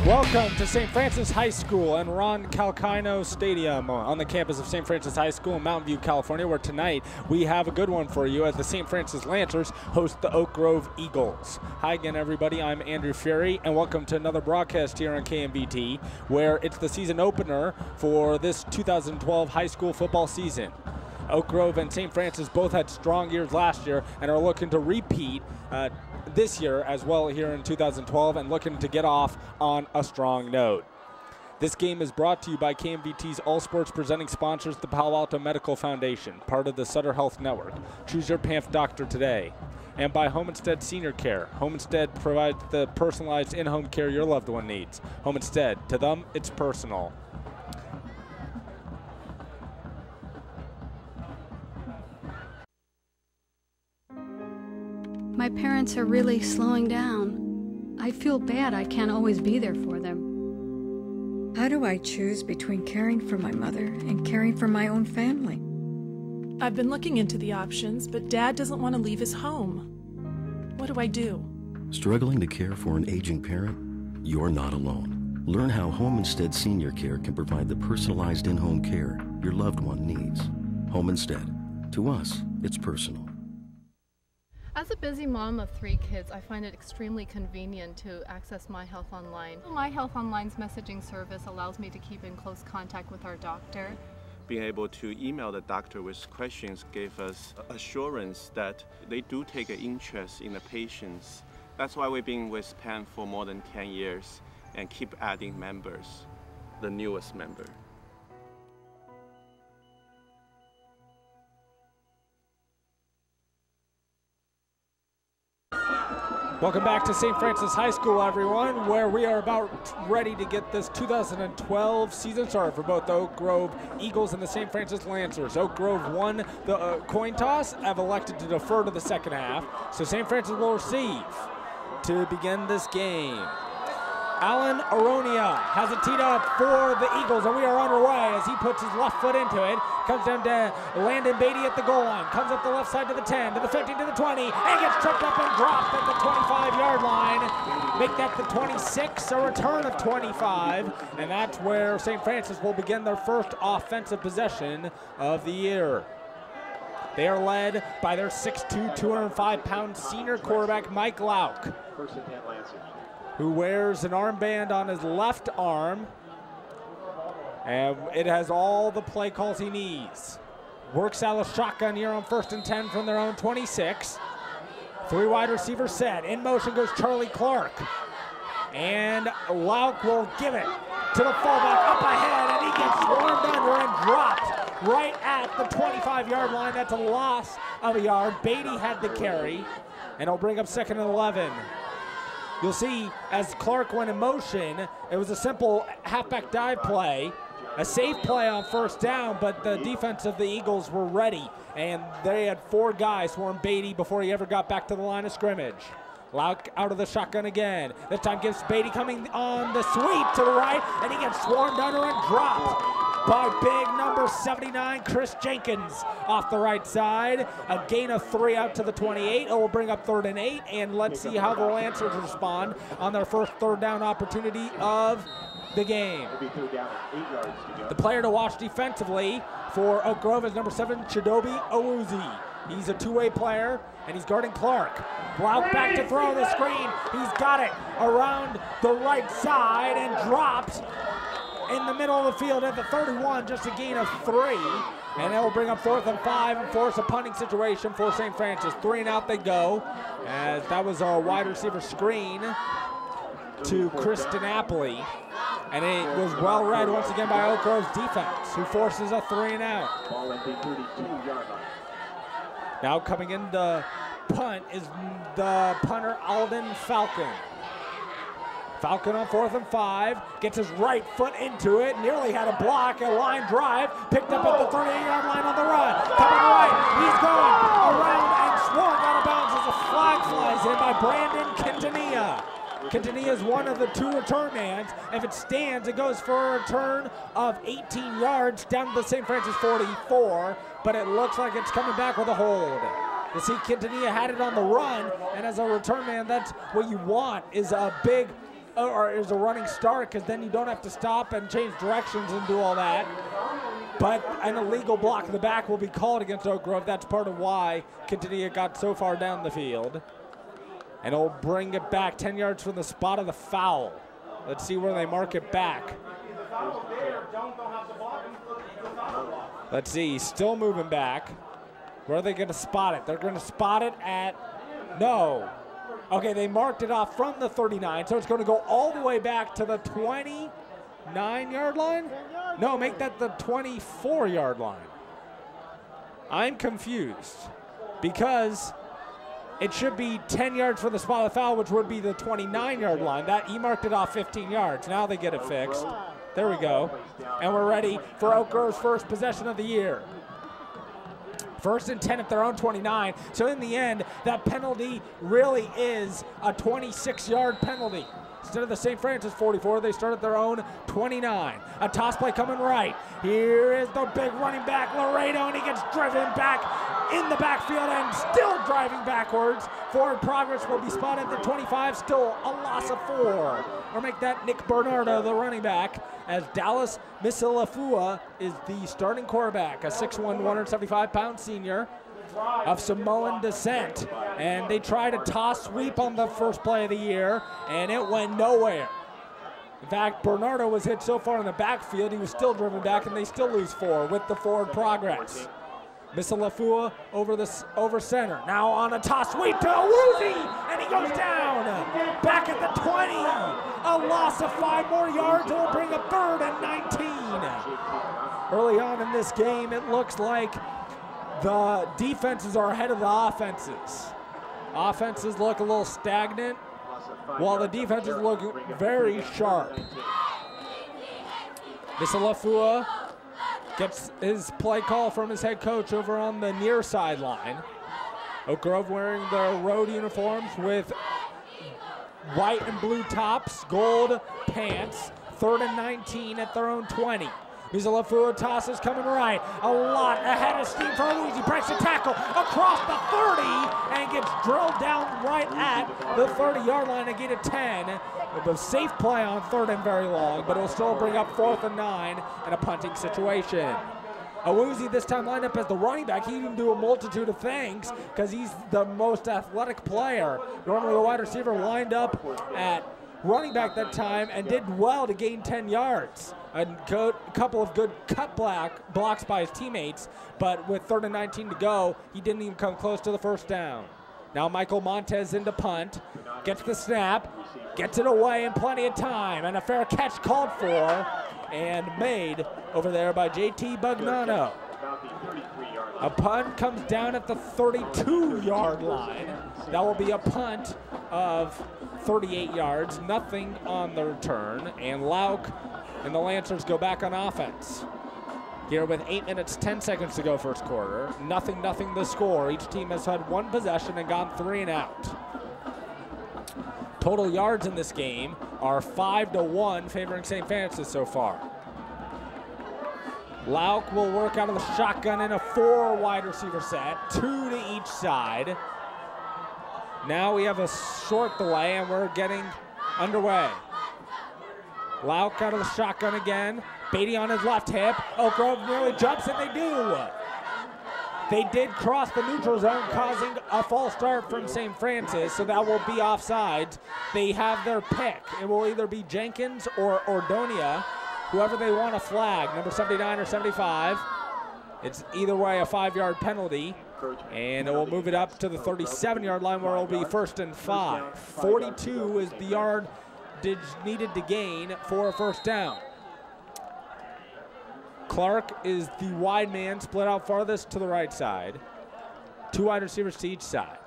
Welcome to St. Francis High School and Ron Calcino Stadium on the campus of St. Francis High School in Mountain View, California, where tonight we have a good one for you as the St. Francis Lancers host the Oak Grove Eagles. Hi again, everybody. I'm Andrew Fury, and welcome to another broadcast here on KMVT, where it's the season opener for this 2012 high school football season. Oak Grove and St. Francis both had strong years last year and are looking to repeat this year as well here in 2012 and looking to get off on a strong note. This game is brought to you by KMVT's All Sports presenting sponsors, the Palo Alto Medical Foundation, part of the Sutter Health Network. Choose your PAMF doctor today. And by Home Instead Senior Care. Home Instead provides the personalized in-home care your loved one needs. Home Instead, to them, it's personal. My parents are really slowing down. I feel bad I can't always be there for them. How do I choose between caring for my mother and caring for my own family? I've been looking into the options, but Dad doesn't want to leave his home. What do I do? Struggling to care for an aging parent? You're not alone. Learn how Home Instead Senior Care can provide the personalized in-home care your loved one needs. Home Instead. To us, it's personal. As a busy mom of 3 kids, I find it extremely convenient to access My Health Online. My Health Online's messaging service allows me to keep in close contact with our doctor. Being able to email the doctor with questions gave us assurance that they do take an interest in the patients. That's why we've been with PAN for more than 10 years and keep adding members, the newest member. Welcome back to St. Francis High School, everyone, where we are about ready to get this 2012 season started for both the Oak Grove Eagles and the St. Francis Lancers. Oak Grove won the coin toss, have elected to defer to the second half, so St. Francis will receive to begin this game. Alan Aronia has it teed up for the Eagles, and we are underway as he puts his left foot into it. Comes down to Landon Beatty at the goal line. Comes up the left side to the 10, to the 15, to the 20, and gets tripped up and dropped at the 25-yard line. Make that the 26, a return of 25, and that's where St. Francis will begin their first offensive possession of the year. They are led by their 6'2", 205-pound senior quarterback, Mike Lauk, who wears an armband on his left arm, and it has all the play calls he needs. Works out a shotgun here on 1st and 10 from their own 26. 3 wide receivers set. In motion goes Charlie Clark. And Lauk will give it to the fullback up ahead, and he gets swarmed under and dropped right at the 25-yard line. That's a loss of a yard. Beatty had the carry, and he'll bring up 2nd and 11. You'll see as Clark went in motion, it was a simple halfback dive play, a safe play on 1st down, but the defense of the Eagles were ready, and they had 4 guys swarm Beatty before he ever got back to the line of scrimmage. Lauk out of the shotgun again. This time gives Beatty coming on the sweep to the right, and he gets swarmed under and dropped by big number 79, Chris Jenkins, off the right side. A gain of 3 out to the 28. It will bring up 3rd and 8, and let's see how the Lancers respond on their first 3rd down opportunity of the game. The player to watch defensively for Oak Grove is number 7, Chidobe Owuzi. He's a 2-way player, and he's guarding Clark. Lauk back to throw the screen. He's got it around the right side and drops in the middle of the field at the 31, just a gain of 3. And that will bring up 4th and 5 and force a punting situation for St. Francis. 3 and out they go, as that was a wide receiver screen to Kristen Napoli. And it was well read once again by Oak Grove's defense, who forces a 3 and out. Now coming in the punt is the punter Alden Falcon. Falcon on 4th and 5, gets his right foot into it, nearly had a block, a line drive, picked up at the 38-yard line on the run. Coming right, he's going around and swung out of bounds as a flag flies in by Brandon Quintanilla. Quintanilla is one of the 2 return mans. If it stands, it goes for a return of 18 yards down to the St. Francis 44, but it looks like it's coming back with a hold. You see Quintanilla had it on the run, and as a return man, that's what you want, is a big or is a running start, because then you don't have to stop and change directions and do all that. But an illegal block in the back will be called against Oak Grove. That's part of why Quintanilla got so far down the field. And it'll bring it back 10 yards from the spot of the foul. Let's see where they mark it back. Let's see, he's still moving back. Where are they going to spot it? They're going to spot it at, no. Okay, they marked it off from the 39, so it's going to go all the way back to the 29-yard line? No, make that the 24-yard line. I'm confused because it should be 10 yards for the spot of the foul, which would be the 29-yard line. That he marked it off 15 yards. Now they get it fixed. There we go. And we're ready for Oak Grove's first possession of the year. 1st and 10 at their own 29. So in the end, that penalty really is a 26-yard penalty. Instead of the St. Francis 44, they start at their own 29. A toss play coming right. Here is the big running back, Laredo, and he gets driven back in the backfield and still driving backwards. Forward progress will be spotted at the 25, still a loss of 4. Or make that Nick Bernardo, the running back, as Dallas Misilafua is the starting quarterback, a 6'1", 175-pound senior of Samoan descent. And they tried a toss sweep on the first play of the year, and it went nowhere. In fact, Bernardo was hit so far in the backfield, he was still driven back, and they still lose 4 with the forward progress. Misilafua over center. Now on a toss sweep to Awuzie, and he goes down. Back at the 20. A loss of 5 more yards. It will bring a 3rd and 19. Early on in this game, it looks like the defenses are ahead of the offenses. Offenses look a little stagnant, while the defenses look very sharp. Misilafua gets his play call from his head coach over on the near sideline. Oak Grove wearing their road uniforms with white and blue tops, gold pants. 3rd and 19 at their own 20. Misilafua tosses coming right. A lot ahead of steam for Awuzie. Breaks a tackle across the 30 and gets drilled down right at the 30-yard line and get a 10. A safe play on 3rd and very long, but it'll still bring up 4th and 9 in a punting situation. Awuzie this time lined up as the running back. He can do a multitude of things because he's the most athletic player. Normally the wide receiver lined up at running back that time and did well to gain 10 yards. A couple of good cut blocks by his teammates, but with 3rd and 19 to go, he didn't even come close to the first down. Now Michael Montez into punt, gets the snap, gets it away in plenty of time, and a fair catch called for and made over there by JT Bugnano. A punt comes down at the 32-yard line. That will be a punt of 38 yards, nothing on the return, and Lauk and the Lancers go back on offense. Here with 8 minutes, 10 seconds to go first quarter. Nothing the score. Each team has had 1 possession and gone 3 and out. Total yards in this game are 5-1 favoring St. Francis so far. Lauk will work out of the shotgun in a 4 wide receiver set, 2 to each side. Now we have a short delay and we're getting underway. Lauk out of the shotgun again. Beatty on his left hip. Oak Grove nearly jumps, and they do. They did cross the neutral zone, causing a false start from St. Francis, so that will be offsides. They have their pick. It will either be Jenkins or Ordonia, whoever they want to flag, number 79 or 75. It's either way a 5-yard penalty, and it will move it up to the 37-yard line where it will be 1st and 5. 42 is the yard needed to gain for a first down. Clark is the wide man, split out farthest to the right side. 2 wide receivers to each side.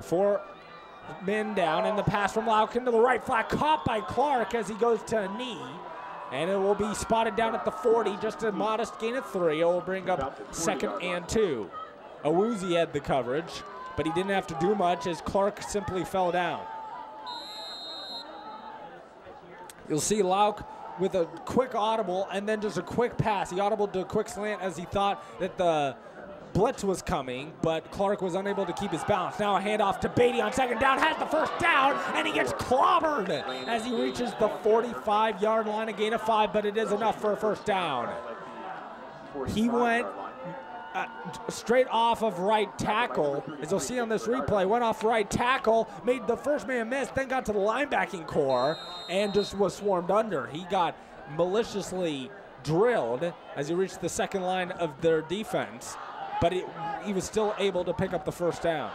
4 men down, and the pass from Lauk into the right flat, caught by Clark as he goes to a knee. And it will be spotted down at the 40, just a modest gain of 3. It will bring up 2nd and 2. Awuzie had the coverage, but he didn't have to do much as Clark simply fell down. You'll see Lauk with a quick audible and then just a quick pass. He audibled to a quick slant as he thought that the blitz was coming, but Clark was unable to keep his balance. Now a handoff to Beatty on second down, has the first down, and he gets clobbered as he reaches the 45-yard line, a gain of 5, but it is enough for a first down. He went straight off of right tackle, as you'll see on this replay, went off right tackle, made the first man miss, then got to the linebacking core, and just was swarmed under. He got maliciously drilled as he reached the second line of their defense, but he was still able to pick up the first down.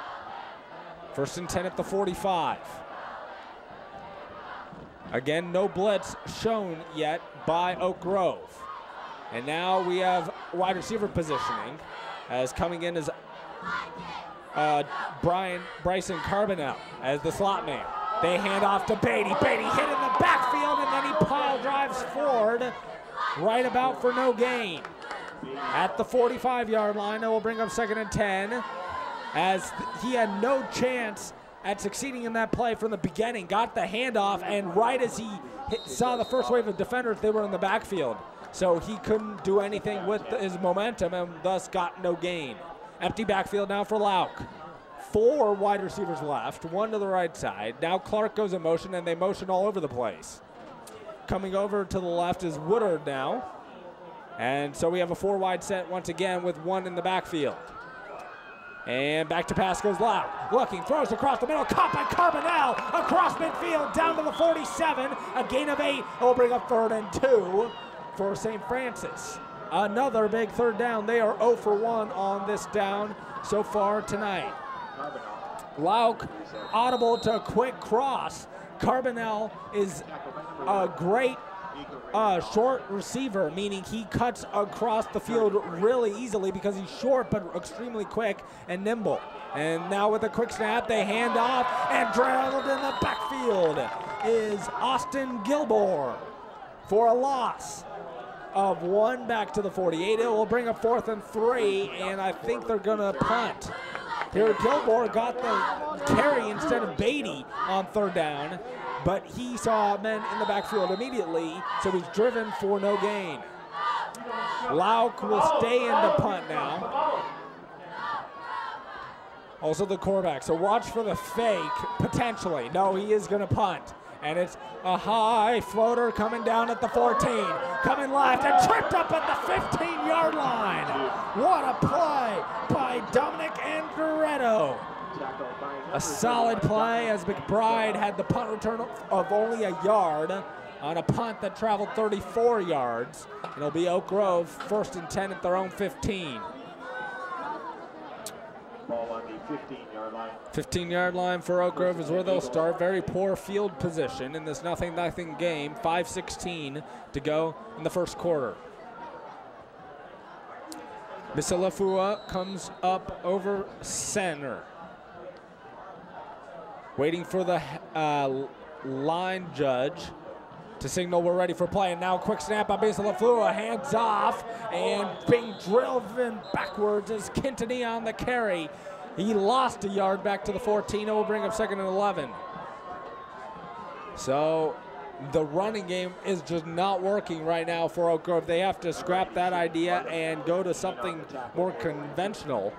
First and 10 at the 45. Again, no blitz shown yet by Oak Grove. And now we have wide receiver positioning, as coming in is Bryson Carbonell as the slot man. They hand off to Beatty. Beatty hit in the backfield, and then he pile drives forward right about for no gain. At the 45-yard line, it will bring up second and 10, as he had no chance at succeeding in that play from the beginning. Got the handoff, and right as he saw the first wave of defenders, they were in the backfield. So he couldn't do anything with his momentum and thus got no gain. Empty backfield now for Lauk. 4 wide receivers left, 1 to the right side. Now Clark goes in motion, and they motion all over the place. Coming over to the left is Woodard now. And so we have a 4 wide set once again with 1 in the backfield. And back to pass goes Lauk. Looking, throws across the middle, caught by Carbonell across midfield down to the 47. A gain of 8. Will bring up third and 2 for St. Francis. Another big third down. They are 0 for 1 on this down so far tonight. Lauk audible to a quick cross. Carbonell is a great short receiver, meaning he cuts across the field really easily because he's short but extremely quick and nimble. And now with a quick snap, they hand off, and drilled in the backfield is Austin Gilmore for a loss of 1 back to the 48. It will bring up 4th and 3, and I think they're gonna punt. Here, Gilmore got the carry instead of Beatty on third down, but he saw men in the backfield immediately, so he's driven for no gain. Lauk will stay in the punt now. Also the quarterback, so watch for the fake, potentially. No, he is gonna punt. And it's a high floater coming down at the 14, coming left and tripped up at the 15-yard line. What a play by Dominic Andretto. A solid play as McBride had the punt return of only a yard on a punt that traveled 34 yards. It'll be Oak Grove, 1st and 10 at their own 15. Ball on the 15-yard line. 15-yard line for Oak Grove is where they'll start. Very poor field position in this 0-0 game. 5:16 to go in the first quarter. Misalafua comes up over center. Waiting for the line judge to signal we're ready for play. And now a quick snap by Misalafua, hands off, and being driven backwards is Kintany on the carry. He lost a yard back to the 14. It will bring up 2nd and 11. So the running game is just not working right now for Oak Grove. They have to scrap that idea and go to something more conventional,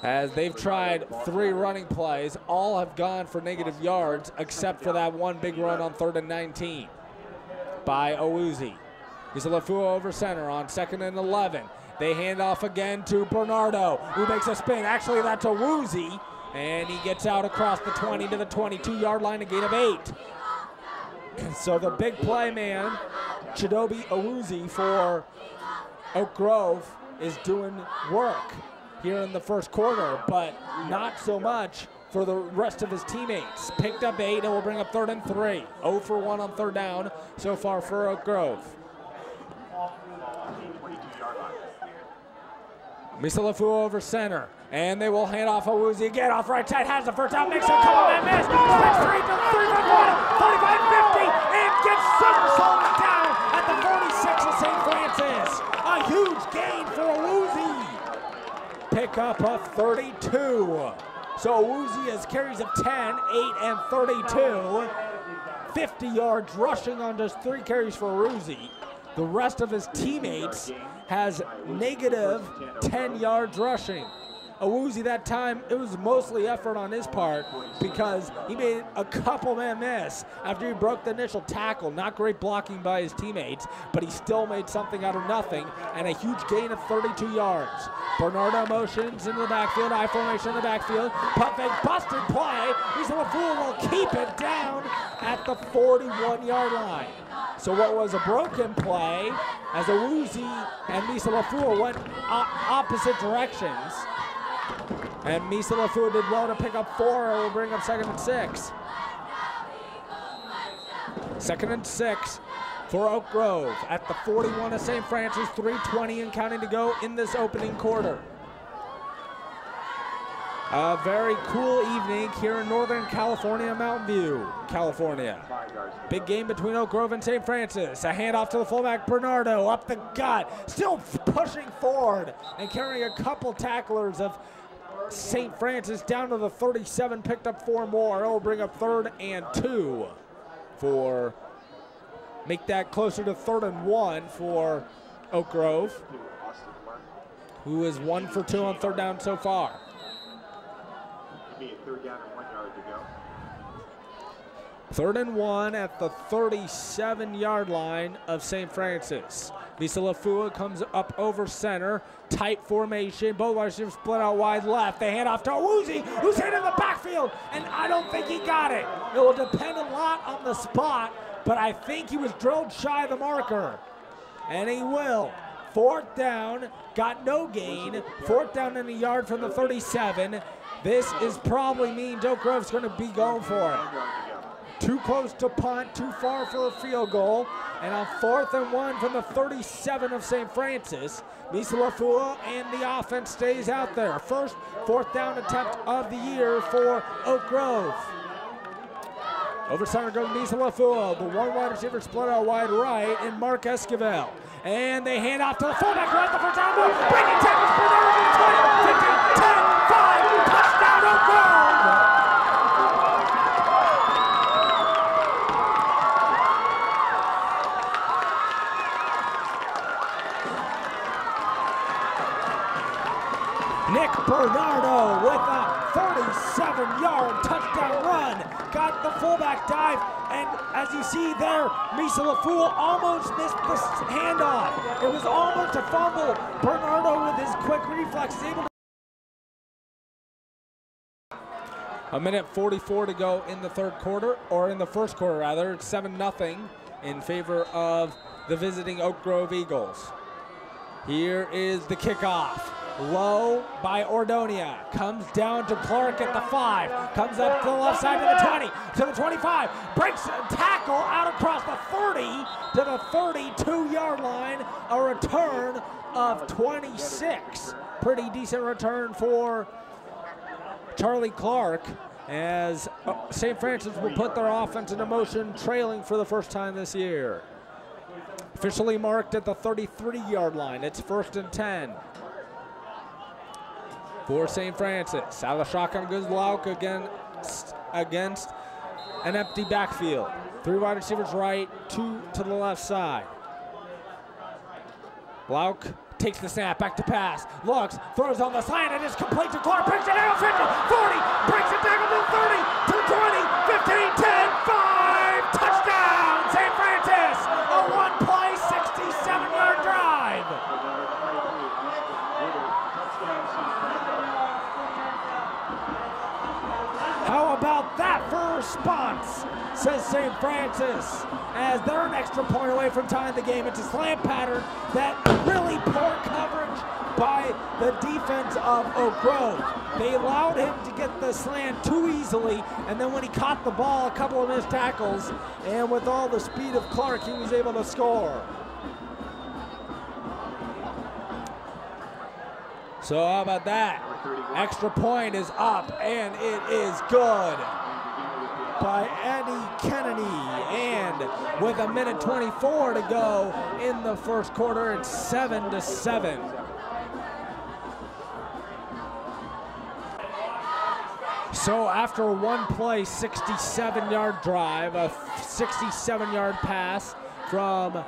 as they've tried 3 running plays. All have gone for negative yards except for that one big run on 3rd and 19 by Owuzi. He's a Lafua over center on 2nd and 11. They hand off again to Bernardo, who makes a spin. Actually, that's Owuzi, and he gets out across the 20 to the 22-yard line, a gain of 8. So the big play man, Chidobe Owuzi for Oak Grove, is doing work here in the first quarter, but not so much for the rest of his teammates. Picked up 8 and will bring up 3rd and 3. 0 for 1 on 3rd down so far for Oak Grove. Misalafua over center, and they will hand off Owuzi again off right side, has the first down, makes a couple man miss, 6-3 to 45-50, and gets somersaulted down at the 46 of St. Francis. A huge gain for Owuzi. Pick up a 32. So Owuzi has carries of 10, 8, and 32. 50 yards rushing on just 3 carries for Owuzi. The rest of his teammates has negative 10 yards rushing. Awuzie that time, it was mostly effort on his part because he made a couple man miss after he broke the initial tackle. Not great blocking by his teammates, but he still made something out of nothing and a huge gain of 32 yards. Bernardo motions into the backfield, I formation in the backfield, pump fake, busted play. Misa Lafua will keep it down at the 41-yard line. So what was a broken play as Awuzie and Misa Lafua went opposite directions. And Misa Lafua did well to pick up 4 and will bring up 2nd and 6. 2nd and 6 for Oak Grove at the 41 of St. Francis, 3:20 and counting to go in this opening quarter. A very cool evening here in Northern California, Mountain View, California. Big game between Oak Grove and St. Francis. A handoff to the fullback, Bernardo, up the gut, still pushing forward and carrying a couple tacklers of St. Francis down to the 37, picked up 4 more. It will bring up 3rd and 2 for, make that closer to 3rd and 1 for Oak Grove, who is 1 for 2 on 3rd down so far. 3rd down and 1 yard to go. 3rd and 1 at the 37-yard line of St. Francis. Misa Lafua comes up over center, tight formation. Both wide receivers split out wide left. They hand off to Awuzie, who's hit in the backfield, and I don't think he got it. It will depend a lot on the spot, but I think he was drilled shy of the marker, and he will. 4th down, got no gain. 4th down and a yard from the 37. This is probably means Oak Grove's going to be going for it. Too close to punt, too far for a field goal. And on 4th and 1 from the 37 of St. Francis, Misa Lafua and the offense stays out there. First 4th down attempt of the year for Oak Grove. Over center goes Misa Lafua. The 1 wide receiver split out wide right in Mark Esquivel. And they hand off to the fullback right the first down. Breaking tackles for the 20, 15, 10, 5, touchdown Oak Grove! Nick Bernardo with a 37-yard touchdown run. Got the fullback dive, and as you see there, Misa Lafua almost missed the handoff. It was almost a fumble. Bernardo with his quick reflex is able to. A minute 44 to go in the 3rd quarter, or in the 1st quarter rather. It's 7-0 in favor of the visiting Oak Grove Eagles. Here is the kickoff. Low by Ordonia, comes down to Clark at the 5, comes up to the left side to the 20, to the 25, breaks a tackle out across the 30 to the 32-yard line, a return of 26. Pretty decent return for Charlie Clark, as St. Francis will put their offense into motion, trailing for the first time this year. Officially marked at the 33-yard line. It's 1st and 10. For St. Francis. Out of the shotgun goes Lauk against an empty backfield. 3 wide receivers right, 2 to the left side. Lauk takes the snap, back to pass, looks, throws on the slant, and it's complete to Clark, brings it down, 50, 40, breaks it down to 30, to 20, 15, 10, 5, touchdown, St. Francis, a 1-play, 67-yard drive. How about that for a response, says St. Francis, as they're an extra point away from tying the game. It's a slant pattern that really poor coverage by the defense of Oak Grove. They allowed him to get the slant too easily, and then when he caught the ball, a couple of missed tackles, and with all the speed of Clark, he was able to score. So how about that? Extra point is up, and it is good by Eddie Kennedy. And with a minute 24 to go in the 1st quarter, it's 7-7. So after a 1-play, 67-yard drive, a 67-yard pass from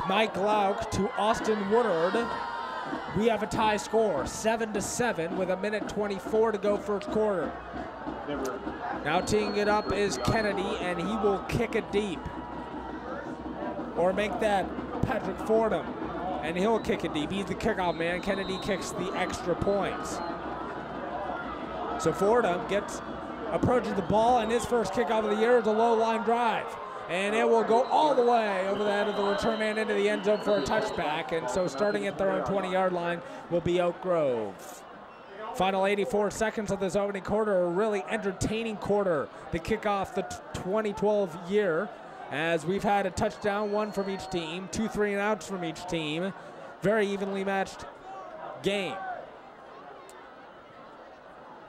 Mike Lauk to Austin Woodard. We have a tie score, 7-7 with 1:24 to go first quarter. Now teeing it up is Kennedy, and he will kick it deep. Or make that Patrick Fordham, and he'll kick it deep. He's the kickoff man. Kennedy kicks the extra points. So Fordham approaches the ball, and his first kickoff of the year is a low line drive. And it will go all the way over the head of the return man into the end zone for a touchback. And so starting at their own 20-yard line will be Oak Grove. Final 84 seconds of this opening quarter, a really entertaining quarter to kick off the 2012 year, as we've had a touchdown, one from each team, 2 3-and-outs from each team. Very evenly matched game.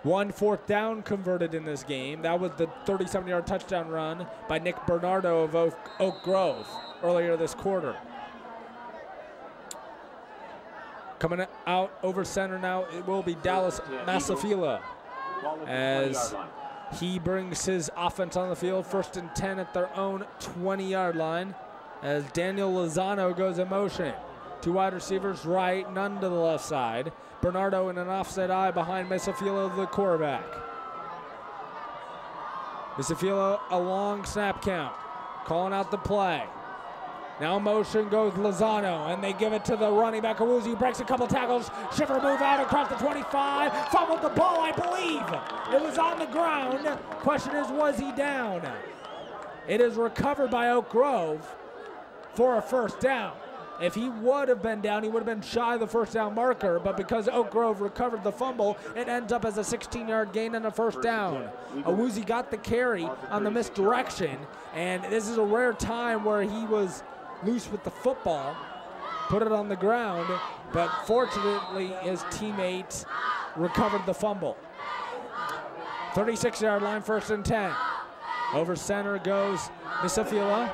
1 4th down converted in this game. That was the 37-yard touchdown run by Nick Bernardo of Oak Grove earlier this quarter. Coming out over center now, it will be Dallas Masafila as he brings his offense on the field. 1st and 10 at their own 20-yard line as Daniel Lozano goes in motion. 2 wide receivers right, none to the left side. Bernardo in an offside eye behind Masafila, the quarterback. Masafila, a long snap count, calling out the play. Now motion goes Lozano, and they give it to the running back, Awuzie, breaks a couple tackles. Schiffer move out across the 25, fumbled the ball, I believe. It was on the ground. Question is, was he down? It is recovered by Oak Grove for a first down. If he would have been down, he would have been shy of the first down marker, but because Oak Grove recovered the fumble, it ends up as a 16-yard gain and a first down. Awuzie got the carry on the misdirection, and this is a rare time where he was loose with the football, put it on the ground, but fortunately his teammates recovered the fumble. 36-yard line, 1st and 10. Over center goes Misafila.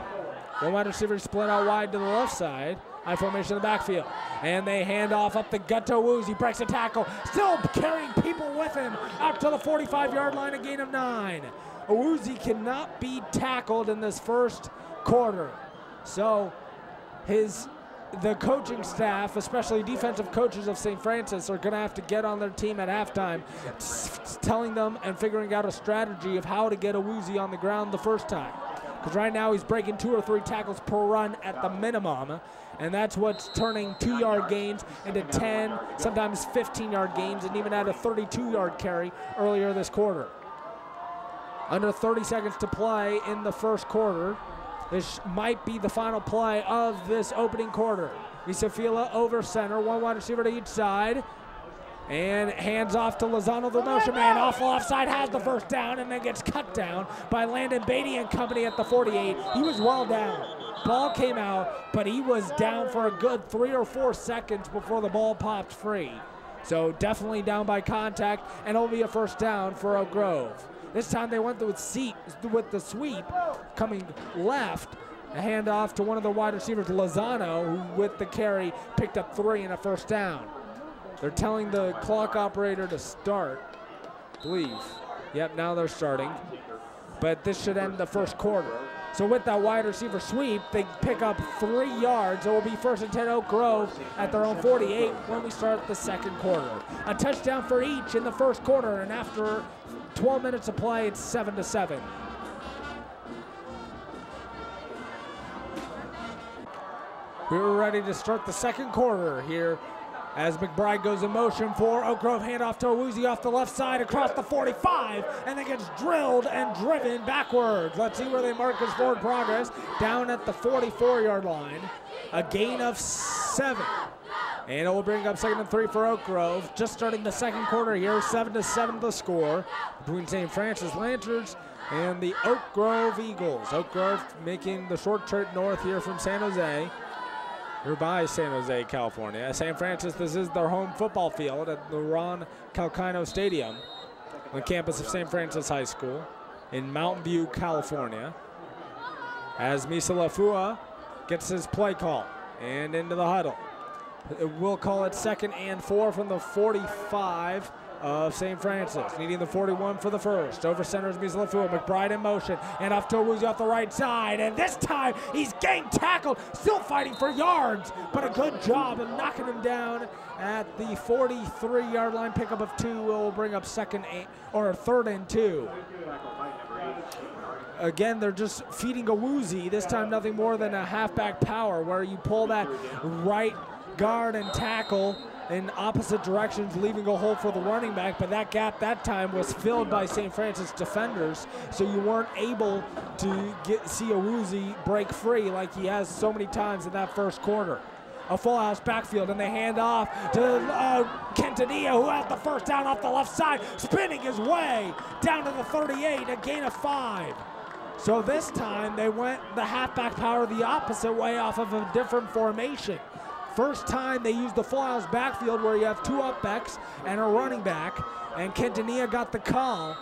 1 wide receiver split out wide to the left side. High formation in the backfield. And they hand off up the gut to Awuzie. Breaks a tackle. Still carrying people with him out to the 45-yard line, a gain of 9. Awuzie cannot be tackled in this first quarter. So the coaching staff, especially defensive coaches of St. Francis, are going to have to get on their team at halftime, telling them and figuring out a strategy of how to get Awuzie on the ground the first time. Because right now he's breaking 2 or 3 tackles per run at the minimum, and that's what's turning 2-yard gains into 10, sometimes 15-yard gains, and even had a 32-yard carry earlier this quarter. Under 30 seconds to play in the first quarter. This might be the final play of this opening quarter. Misafila over center, 1 wide receiver to each side. And hands off to Lozano, the motion man. Off offside, has the first down, and then gets cut down by Landon Beatty and company at the 48. He was well down. Ball came out, but he was down for a good 3 or 4 seconds before the ball popped free. So definitely down by contact, and it'll be a first down for Oak Grove. This time they went with the sweep coming left. A handoff to one of the wide receivers, Lozano, who with the carry picked up 3 and a first down. They're telling the clock operator to start, I believe. Yep, now they're starting. But this should end the first quarter. So with that wide receiver sweep, they pick up 3 yards. It will be 1st and 10 Oak Grove at their own 48 when we start the second quarter. A touchdown for each in the first quarter, and after 12 minutes of play, it's 7-7. We're ready to start the second quarter here as McBride goes in motion for Oak Grove. Handoff to Awuzie off the left side across the 45, and then gets drilled and driven backwards. Let's see where they mark his forward progress. Down at the 44-yard line, a gain of 7. And it will bring up 2nd and 3 for Oak Grove. Just starting the second quarter here, 7-7 the score between St. Francis Lancers and the Oak Grove Eagles. Oak Grove making the short trip north here from San Jose. We're by San Jose, California. St. Francis, this is their home football field at the Ron Calcino Stadium on the campus of St. Francis High School in Mountain View, California. As Misa Lafua gets his play call and into the huddle. We'll call it 2nd and 4 from the 45 of St. Francis, needing the 41 for the first. Over center is Mizalafua. McBride in motion, and off to Owuzie off the right side, and this time he's gang tackled, still fighting for yards, but a good job of knocking him down at the 43-yard line. Pickup of 2 will bring up third and 2. Again, they're just feeding Owuzie, this time nothing more than a halfback power, where you pull that right guard and tackle in opposite directions, leaving a hole for the running back, but that gap that time was filled by St. Francis defenders, so you weren't able to see Owuzie break free like he has so many times in that first quarter. A full house backfield, and they hand off to Quintanilla, who has the first down off the left side, spinning his way down to the 38, a gain of 5. So this time they went the halfback power the opposite way off of a different formation. First time they used the full house backfield where you have 2 up backs and a running back, and Quintanilla got the call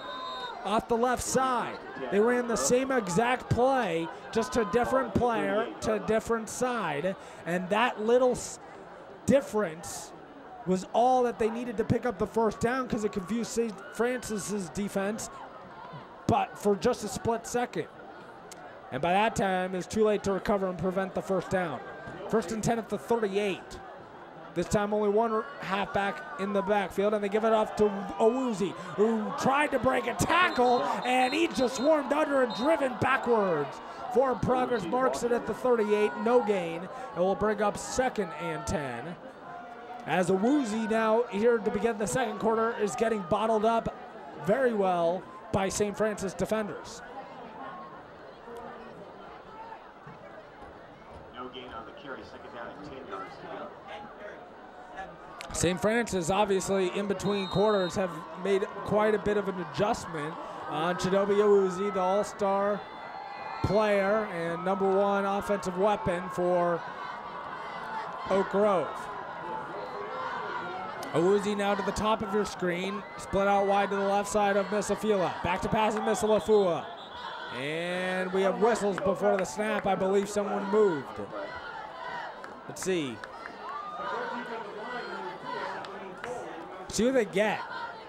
off the left side. They ran the same exact play, just a different player to a different side, and that little difference was all that they needed to pick up the first down, because it confused St. Francis's defense, but for just a split second. And by that time, it's too late to recover and prevent the first down. First and 10 at the 38. This time only one halfback in the backfield, and they give it off to Owuzie, who tried to break a tackle, and he just swarmed under and driven backwards. Forward progress marks it at the 38, no gain. It will bring up second and 10. As Owuzie now here to begin the second quarter is getting bottled up very well by St. Francis defenders. No gain on the carry, second down and 10 yards to go. St. Francis, obviously, in between quarters, have made quite a bit of an adjustment on Chidobe Owuzie, the all-star player and #1 offensive weapon for Oak Grove. Owuzie now to the top of your screen, split out wide to the left side of Misafila. Back to pass of Mizalafua. And we have whistles before the snap. I believe someone moved. Let's see. See what they get,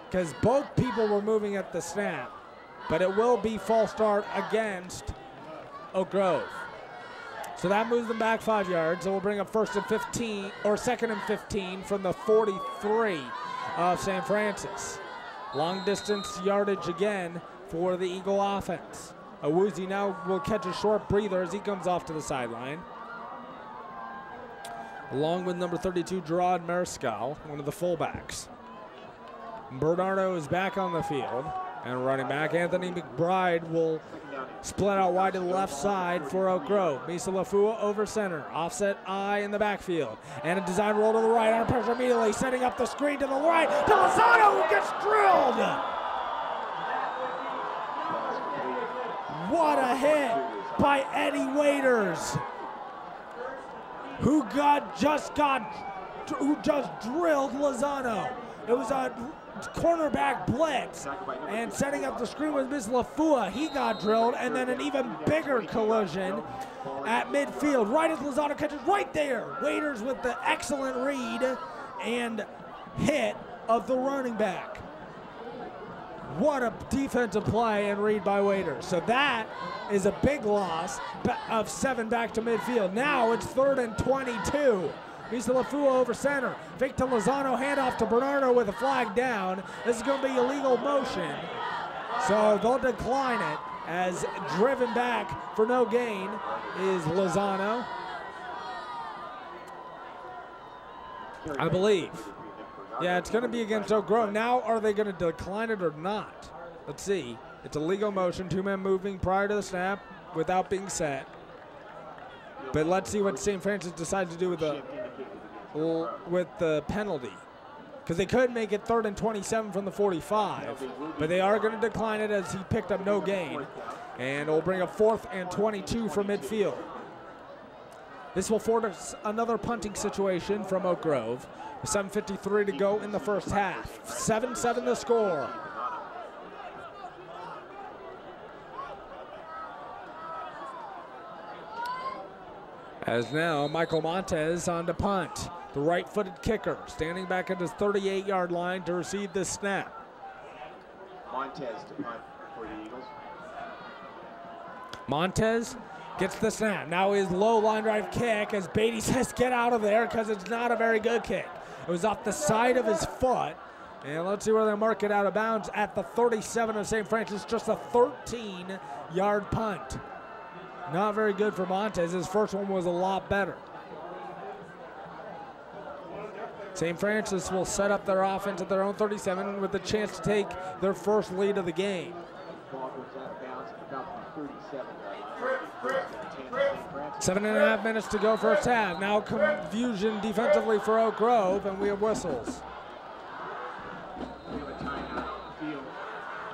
because both people were moving at the snap, but it will be false start against Oak Grove. So that moves them back 5 yards. It will bring up second and 15 from the 43 of St. Francis. Long distance yardage again for the Eagle offense. Owuzie now will catch a short breather as he comes off to the sideline, along with number 32, Gerard Mariscal, one of the fullbacks. Bernardo is back on the field, and running back Anthony McBride will split out wide to the left side for Oak Grove. Mizalafua over center, offset I in the backfield, and a design roll to the right, under pressure immediately, setting up the screen to the right, to Lozano, who gets drilled! What a hit by Eddie Waiters, who just drilled Lozano. It was a cornerback blitz, and setting up the screen with Mizalafua. He got drilled, and then an even bigger collision at midfield. Right as Lozano catches right there. Waiters with the excellent read and hit of the running back. What a defensive play and read by Waiters. So that is a big loss of 7 back to midfield. Now it's 3rd and 22. Mizalafua over center. Fake to Lozano, handoff to Bernardo with a flag down. This is going to be illegal motion. So they'll decline it, as driven back for no gain is Lozano, I believe. Yeah, it's going to be against Oak Grove. Now, are they going to decline it or not? Let's see. It's a legal motion, 2 men moving prior to the snap without being set. But let's see what St. Francis decides to do with the penalty, because they could make it 3rd and 27 from the 45, but they are going to decline it as he picked up no gain, and it will bring a 4th and 22 from midfield. This will afford us another punting situation from Oak Grove. 7:53 to go in the first half. 7-7 the score. As now Michael Montez on to punt. the right-footed kicker, standing back at his 38-yard line to receive this snap. Montez to punt for the Eagles. Montez gets the snap. Now his low line drive kick as Beatty says get out of there because it's not a very good kick. It was off the side of his foot. And let's see where they mark it out of bounds at the 37 of St. Francis. Just a 13-yard punt. Not very good for Montez. His first one was a lot better. St. Francis will set up their offense at their own 37 with a chance to take their first lead of the game. Ball goes out of bounds at about the 37-yard line. 7.5 minutes to go first half. Now confusion defensively for Oak Grove, and we have whistles.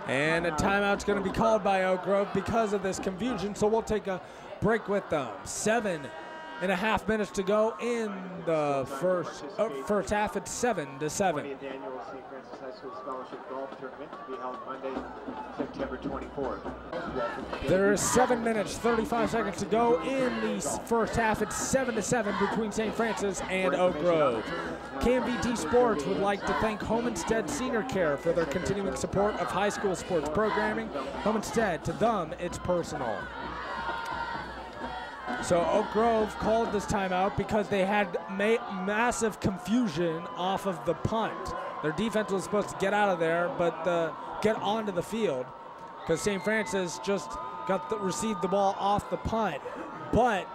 And a timeout's going to be called by Oak Grove because of this confusion, so we'll take a break with them. 7.5 minutes to go in the first half. It's 7-7. 20th annual St. Francis High School Scholarship Golf Tournament to be held Monday, September 24th. There is 7 minutes, 35 seconds to go in the first half. It's 7-7 between St. Francis and Oak Grove. KMVT Sports would like to thank Home Instead Senior Care for their continuing support of high school sports programming. Home Instead, to them, it's personal. So Oak Grove called this timeout because they had massive confusion off of the punt. Their defense was supposed to get out of there, but get onto the field because St. Francis just received the ball off the punt. But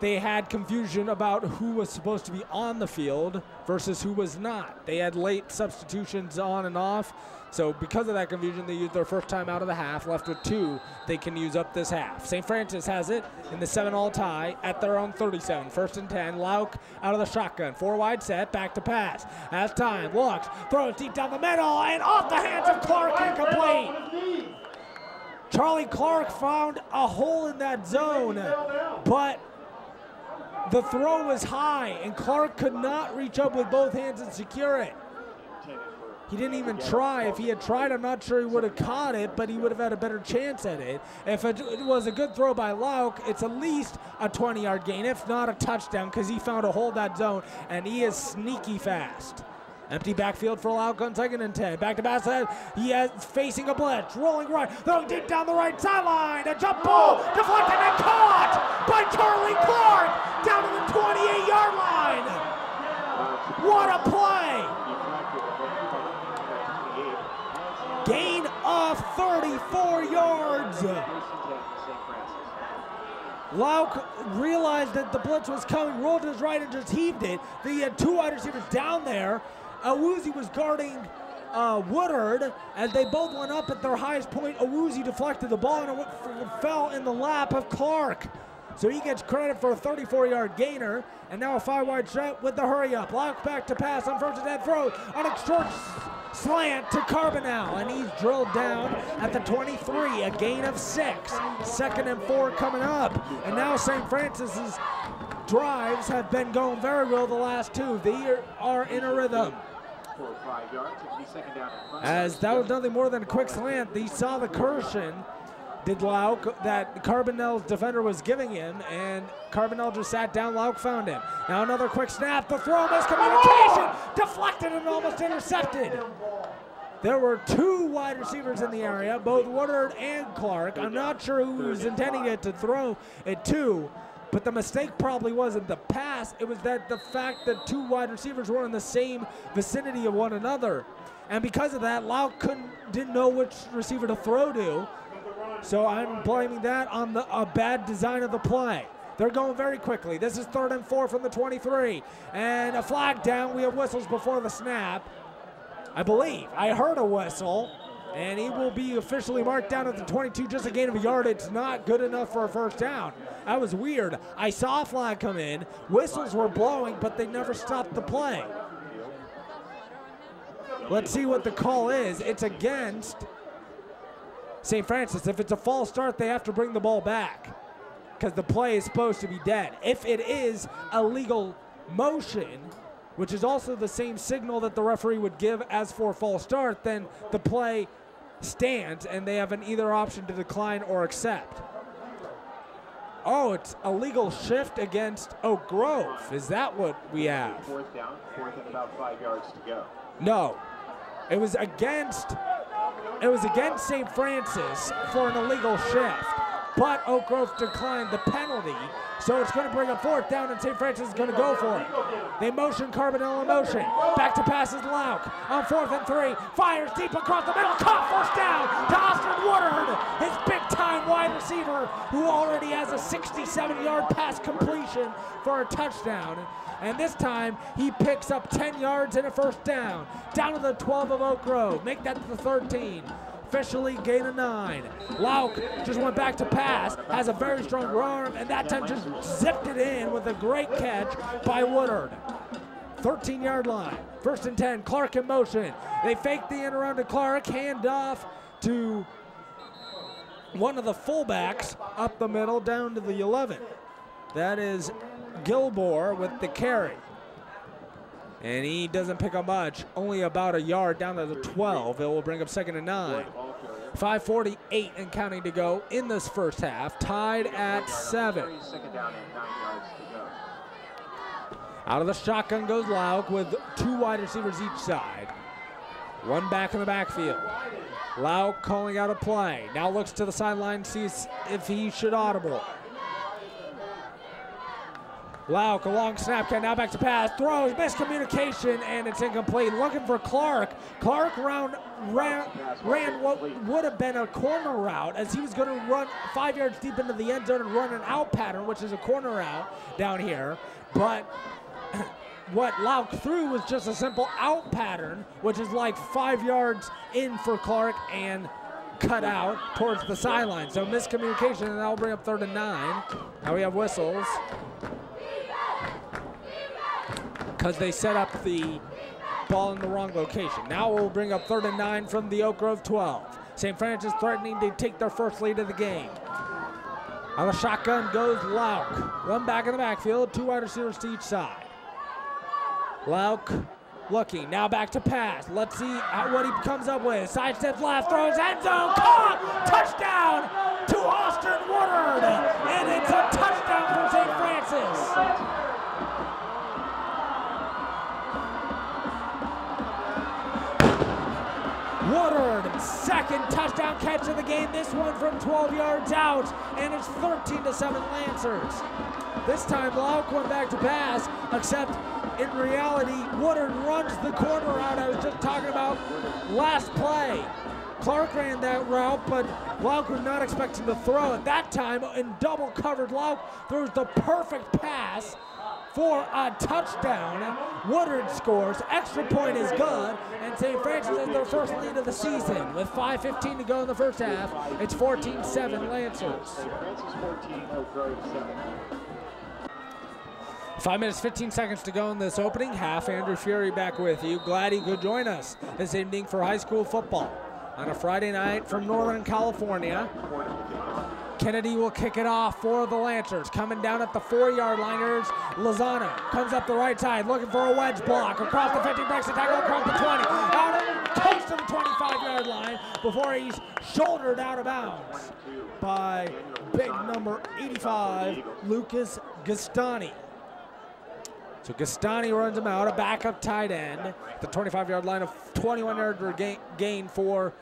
they had confusion about who was supposed to be on the field versus who was not. They had late substitutions on and off. So because of that confusion, they used their first time out of the half, left with 2 they can use up this half. St. Francis has it in the 7-all tie at their own 37. 1st and 10, Lauk out of the shotgun. 4 wide set, back to pass. Has time, looks, throws deep down the middle, and off the hands of Clark, incomplete. Charlie Clark found a hole in that zone, but the throw was high, and Clark could not reach up with both hands and secure it. He didn't even try. If he had tried, I'm not sure he would have caught it, but he would have had a better chance at it. If it was a good throw by Lauk, it's at least a 20-yard gain, if not a touchdown, because he found a hole in that zone, and he is sneaky fast. Empty backfield for Lauk on 2nd and 10. Back to pass. He is facing a blitz. Rolling right. Throwing deep down the right sideline. A jump ball. Deflected and caught by Charlie Clark. Down to the 28-yard line. What a play. Gain of 34 yards. Lauk realized that the blitz was coming, rolled to his right and just heaved it. He had 2 wide receivers down there. Awuzie was guarding Woodard. As they both went up at their highest point, Awuzie deflected the ball and it fell in the lap of Clark. So he gets credit for a 34-yard gainer. And now a 5-wide set with the hurry up. Lauk back to pass on 1st and 10 throw on a short slant to Carbonell, and he's drilled down at the 23, a gain of 6. 2nd and 4 coming up, and now St. Francis's drives have been going very well the last 2. They are in a rhythm. As that was nothing more than a quick slant, he saw the cushion, did Lauk, that Carbonell's defender was giving him, and Carbonell just sat down. Lauk found him. Now another quick snap. The throw, miscommunication, deflected and almost intercepted. There were 2 wide receivers in the area, both Woodard and Clark. I'm not sure who was intending it to throw it to, but the mistake probably wasn't the pass. It was that the fact that 2 wide receivers were in the same vicinity of one another. And because of that, Lauk didn't know which receiver to throw to. So I'm blaming that on a bad design of the play. They're going very quickly. This is 3rd and 4 from the 23. And a flag down. We have whistles before the snap. I believe. I heard a whistle. And he will be officially marked down at the 22. Just a gain of a yard. It's not good enough for a first down. That was weird. I saw a flag come in. Whistles were blowing, but they never stopped the play. Let's see what the call is. It's against St. Francis. If it's a false start, they have to bring the ball back because the play is supposed to be dead. If it is a legal motion, which is also the same signal that the referee would give as for false start, then the play stands and they have an either option to decline or accept. Oh, it's a legal shift against Oak Grove. Is that what we have? Fourth down, fourth and about 5 yards to go. No, it was against St. Francis for an illegal shift, but Oak Grove declined the penalty, so it's going to bring up fourth down, and St. Francis is going to go for it. They motion Carbonell in motion. Back to passes Lauk on 4th and 3. Fires deep across the middle. Caught first down to Austin Woodard, his big-time wide receiver, who already has a 67-yard pass completion for a touchdown. And this time, he picks up 10 yards and a first down. Down to the 12 of Oak Grove. Make that the 13. Officially gain of 9. Lauk just went back to pass, has a very strong arm, and that time just zipped it in with a great catch by Woodard. 13-yard line, 1st and 10, Clark in motion. They fake the end around to Clark, hand off to one of the fullbacks up the middle down to the 11. That is Gilmore with the carry. And he doesn't pick up much, only about a yard down to the 12. It will bring up 2nd and 9. 5:48 and counting to go in this first half, tied at 7. Out of the shotgun goes Lauk with 2 wide receivers each side. 1 back in the backfield. Lauk calling out a play. Now looks to the sideline, sees if he should audible. Lauk, a long snap, now back to pass, throws, miscommunication, and it's incomplete. Looking for Clark. Clark ran what would have been a corner route, as he was going to run 5 yards deep into the end zone and run an out pattern, which is a corner route down here. But what Lauk threw was just a simple out pattern, which is like 5 yards in for Clark and cut out towards the sideline. So miscommunication, and that'll bring up 3rd and 9. Now we have whistles, because they set up the ball in the wrong location. Now we'll bring up 3rd and 9 from the Oak Grove 12. St. Francis threatening to take their first lead of the game. On the shotgun goes Lauk. 1 back in the backfield, 2 wide receivers to each side. Lauk looking, now back to pass. Let's see what he comes up with. Sidesteps left, throws end zone, caught! Touchdown to Austin Woodard! And it's a touchdown for St. Francis. Woodard, 2nd touchdown catch of the game, this one from 12 yards out, and it's 13-7 Lancers. This time Lauk went back to pass, except in reality, Woodard runs the corner route I was just talking about last play. Clark ran that route, but Lauk was not expecting to throw it. That time, in double covered, Lauk throws the perfect pass for a touchdown. Woodard scores, extra point is good, and St. Francis has their first lead of the season. With 5:15 to go in the first half, it's 14-7 Lancers. 5 minutes, 15 seconds to go in this opening half. Andrew Fury back with you. Glad he could join us this evening for high school football on a Friday night from Northern California. Kennedy will kick it off for the Lancers. Coming down at the 4-yard liners, Lozano comes up the right side, looking for a wedge block. Across the 50, breaks the tackle across the 20. Out close to the 25-yard line before he's shouldered out of bounds by big number 85, Lucas Gastani. So Gastani runs him out, a backup tight end. The 25-yard line, of 21-yard gain for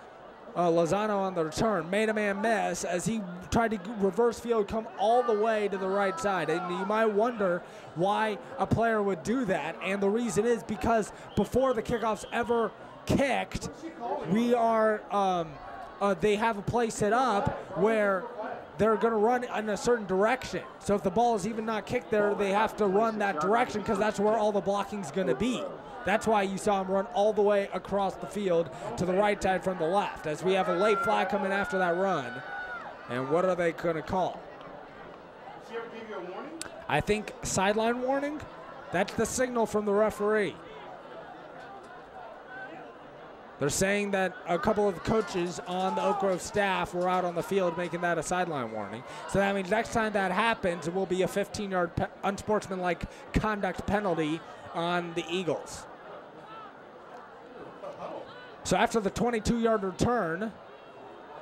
Lozano on the return. Made a man miss as he tried to reverse field, come all the way to the right side. And you might wonder why a player would do that. And the reason is because before the kickoff's ever kicked, we are they have a play set up where they're going to run in a certain direction. So if the ball is even not kicked there, they have to run that direction because that's where all the blocking's going to be. That's why you saw him run all the way across the field to the right side from the left, as we have a late flag coming after that run. And what are they going to call? I think sideline warning. That's the signal from the referee. They're saying that a couple of coaches on the Oak Grove staff were out on the field making that a sideline warning. So that means next time that happens, it will be a 15-yard unsportsmanlike conduct penalty on the Eagles. So after the 22-yard return,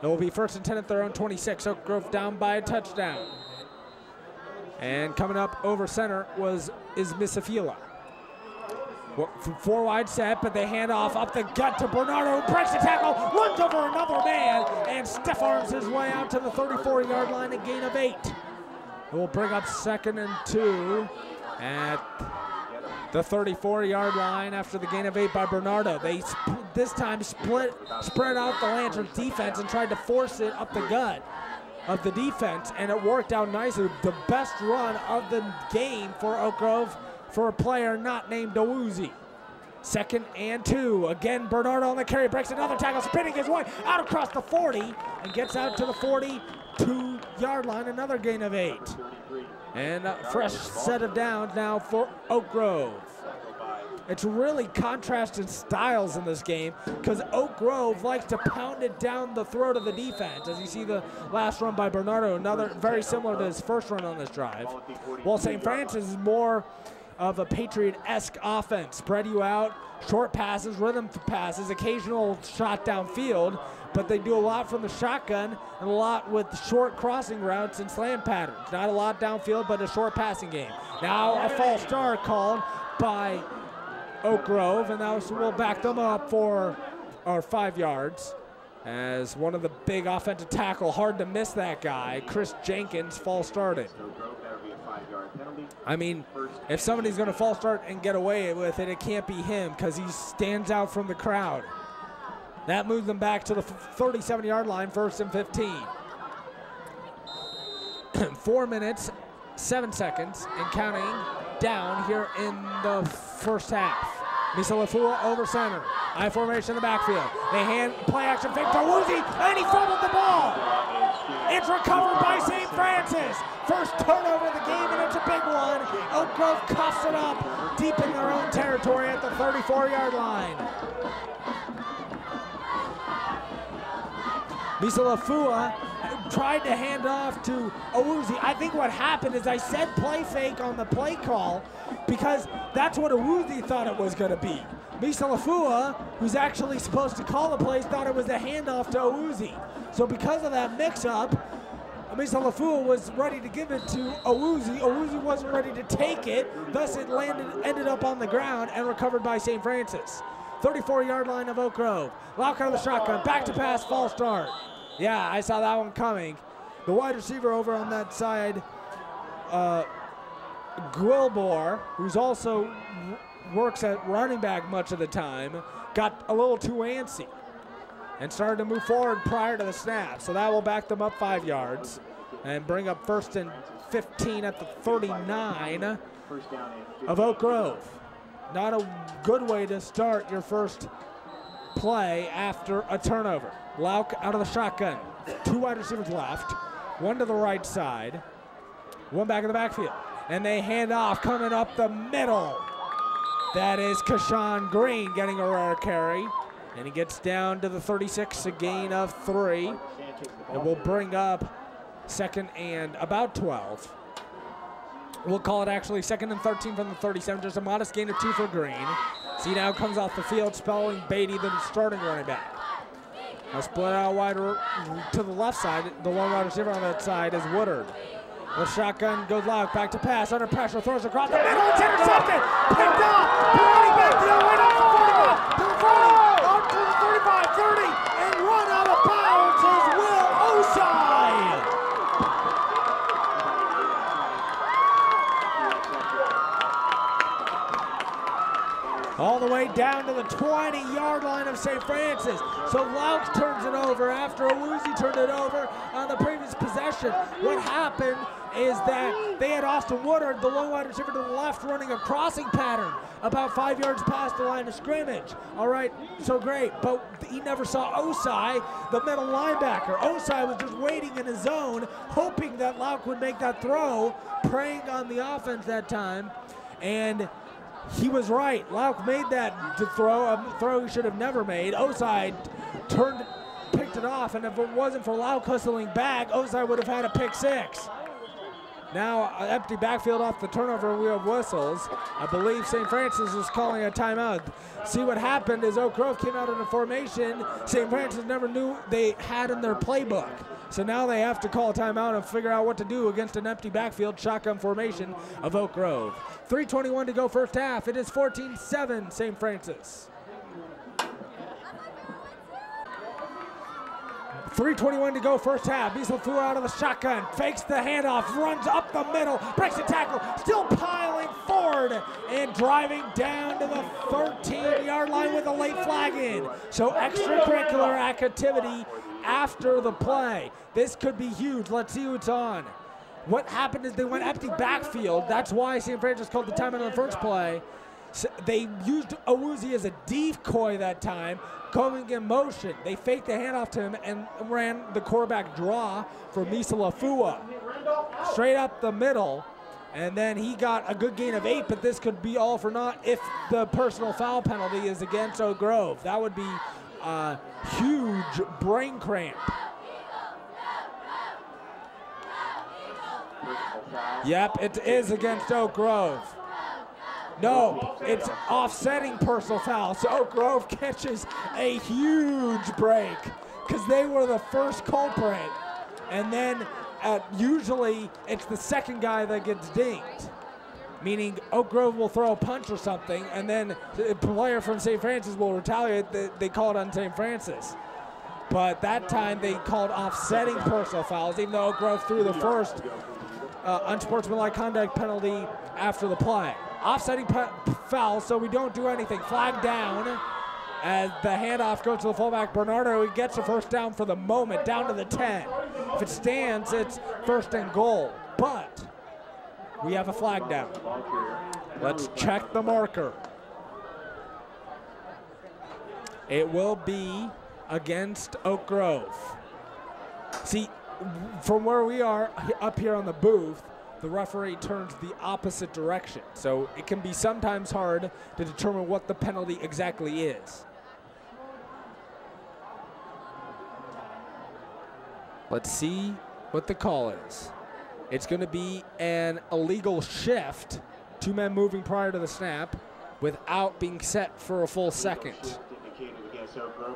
it will be 1st and 10 at their own 26. Oak Grove down by a touchdown. And coming up over center is Misafila. Four wide set, but they hand off up the gut to Bernardo, who breaks the tackle, runs over another man, and stiff arms his way out to the 34-yard line, a gain of 8. It will bring up 2nd and 2 at the 34-yard line after the gain of 8 by Bernardo. They this time spread out the Lanterns defense and tried to force it up the gut of the defense, and it worked out nicely. The best run of the game for Oak Grove for a player not named Owuzi. 2nd and 2. Again, Bernardo on the carry, breaks another tackle, spinning his way out across the 40, and gets out to the 42-yard line, another gain of 8. And a fresh set of downs now for Oak Grove. It's really contrasted styles in this game because Oak Grove likes to pound it down the throat of the defense. As you see the last run by Bernardo, another very similar to his first run on this drive. While St. Francis is more of a Patriot-esque offense. Spread you out, short passes, rhythm passes, occasional shot downfield, but they do a lot from the shotgun and a lot with short crossing routes and slant patterns. Not a lot downfield, but a short passing game. Now a false start called by Oak Grove, and now we'll back them up for our 5 yards. As one of the big offensive tackle, hard to miss that guy, Chris Jenkins, false started. I mean, if somebody's going to false start and get away with it, it can't be him because he stands out from the crowd. That moves them back to the 37-yard line, 1st and 15. 4 minutes, 7 seconds, and counting down here in the first half. Misa Lafua over center. I formation in the backfield. They hand play action fake to Woozy, and he fumbled the ball. It's recovered by St. Francis. First turnover of the game, and it's a big one. Oak Grove coughs it up deep in their own territory at the 34-yard line. Misa Lafua tried to hand off to Owuzi. I think what happened is I said play fake on the play call because that's what Owuzi thought it was going to be. Misa Lafua, who's actually supposed to call the plays, thought it was a handoff to Owuzi. So because of that mix-up, Misa Lafua was ready to give it to Owuzi. Owuzi wasn't ready to take it, thus it ended up on the ground and recovered by St. Francis. 34-yard line of Oak Grove. Lock out of the shotgun, back to pass, false start. Yeah, I saw that one coming. The wide receiver over on that side, Gwilbor, who's also works at running back much of the time, got a little too antsy and started to move forward prior to the snap. So that will back them up 5 yards and bring up 1st and 15 at the 39 of Oak Grove. Not a good way to start your first play after a turnover. Lauk out of the shotgun. 2 wide receivers left. 1 to the right side. 1 back in the backfield. And they hand off coming up the middle. That is Kashawn Green getting a rare carry. And he gets down to the 36, a gain of 3. And we'll bring up 2nd and about 12. We'll call it actually 2nd and 13 from the 37, just a modest gain of 2 for Green. See now comes off the field, spelling Beatty, the starting running back. Now split out wide to the left side. The lone wide receiver on that side is Woodard. The shotgun goes loud, back to pass, under pressure, throws across the middle, it's intercepted, picked up, running back the other way, off the 45, to the 40, on to the 35, 30, and run out of bounds is Will Osai. All the way down to the 20-yard line of St. Francis. So Lauk turns it over after Owuzi turned it over on the previous possession. What happened is that they had Austin Woodard, the lone wide receiver to the left, running a crossing pattern about 5 yards past the line of scrimmage. All right, so great, but he never saw Osai, the middle linebacker. Osai was just waiting in his zone, hoping that Lauk would make that throw, preying on the offense that time, and he was right. Lauk made that throw, a throw he should have never made. Osai picked it off, and if it wasn't for Lauk hustling back, Osai would have had a pick 6. Now, an empty backfield off the turnover, and we have whistles. I believe St. Francis is calling a timeout. See what happened is Oak Grove came out in a formation St. Francis never knew they had in their playbook. So now they have to call a timeout and figure out what to do against an empty backfield shotgun formation of Oak Grove. 3:21 to go first half. It is 14-7 St. Francis. 3:21 to go first half. Misalafua out of the shotgun, fakes the handoff, runs up the middle, breaks the tackle, still piling forward and driving down to the 13-yard line with a late flag in. So extracurricular activity after the play. This could be huge. Let's see who it's on. What happened is they went empty backfield. That's why St. Francis called the timeout on the first play. So they used Owuzie as a decoy that time, going in motion. They faked the handoff to him and ran the quarterback draw for Misalafua. Straight up the middle, and then he got a good gain of 8, but this could be all for naught if the personal foul penalty is against Oak Grove. That would be a huge brain cramp. Yep, it is against Oak Grove. No, it's offsetting personal foul. So Oak Grove catches a huge break because they were the first culprit. And then usually it's the second guy that gets dinged, meaning Oak Grove will throw a punch or something, and then the player from St. Francis will retaliate. They call it on St. Francis. But that time they called offsetting personal fouls, even though Oak Grove threw the first unsportsmanlike conduct penalty after the play. Offsetting foul, so we don't do anything. Flag down as the handoff goes to the fullback, Bernardo. He gets a first down for the moment, down to the 10. If it stands, it's first and goal. But we have a flag down. Let's check the marker. It will be against Oak Grove. See, from where we are up here on the booth, the referee turns the opposite direction. So it can be sometimes hard to determine what the penalty exactly is. Let's see what the call is. It's going to be an illegal shift, 2 men moving prior to the snap without being set for a full second.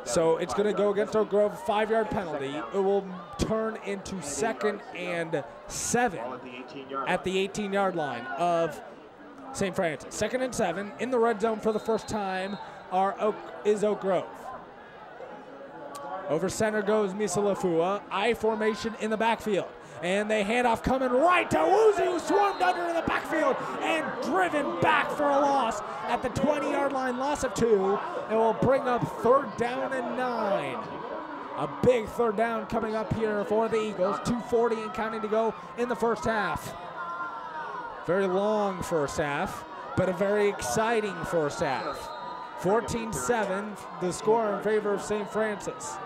So it's going to go against Oak Grove, 5-yard penalty. It will turn into 2nd and 7 at the 18-yard line of St. Francis. 2nd and 7 in the red zone for the first time is Oak Grove. Over center goes Misalafua. I formation in the backfield. And they hand off coming right to Owuzie, who swarmed under in the backfield and driven back for a loss at the 20-yard line, loss of 2. It will bring up 3rd down and 9. A big 3rd down coming up here for the Eagles. 2:40 and counting to go in the first half. Very long first half, but a very exciting first half. 14-7, the score in favor of St. Francis.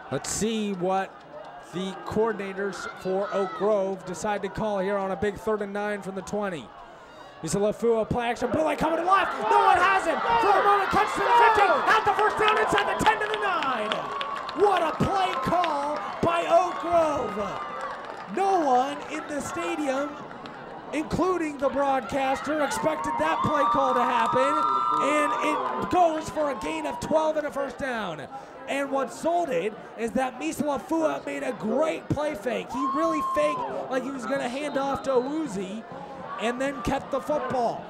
Let's see what the coordinators for Oak Grove decide to call here on a big 3rd and 9 from the 20. Misalafua, play action, bootleg coming to left. No one has him. For the moment, cuts to the 15. Out the first down inside the 10 to the 9. What a play call by Oak Grove. No one in the stadium, including the broadcaster, expected that play call to happen. And it goes for a gain of 12 and a first down. And what sold it is that Misalafua made a great play fake. He really faked like he was going to hand off to Owuzie and then kept the football.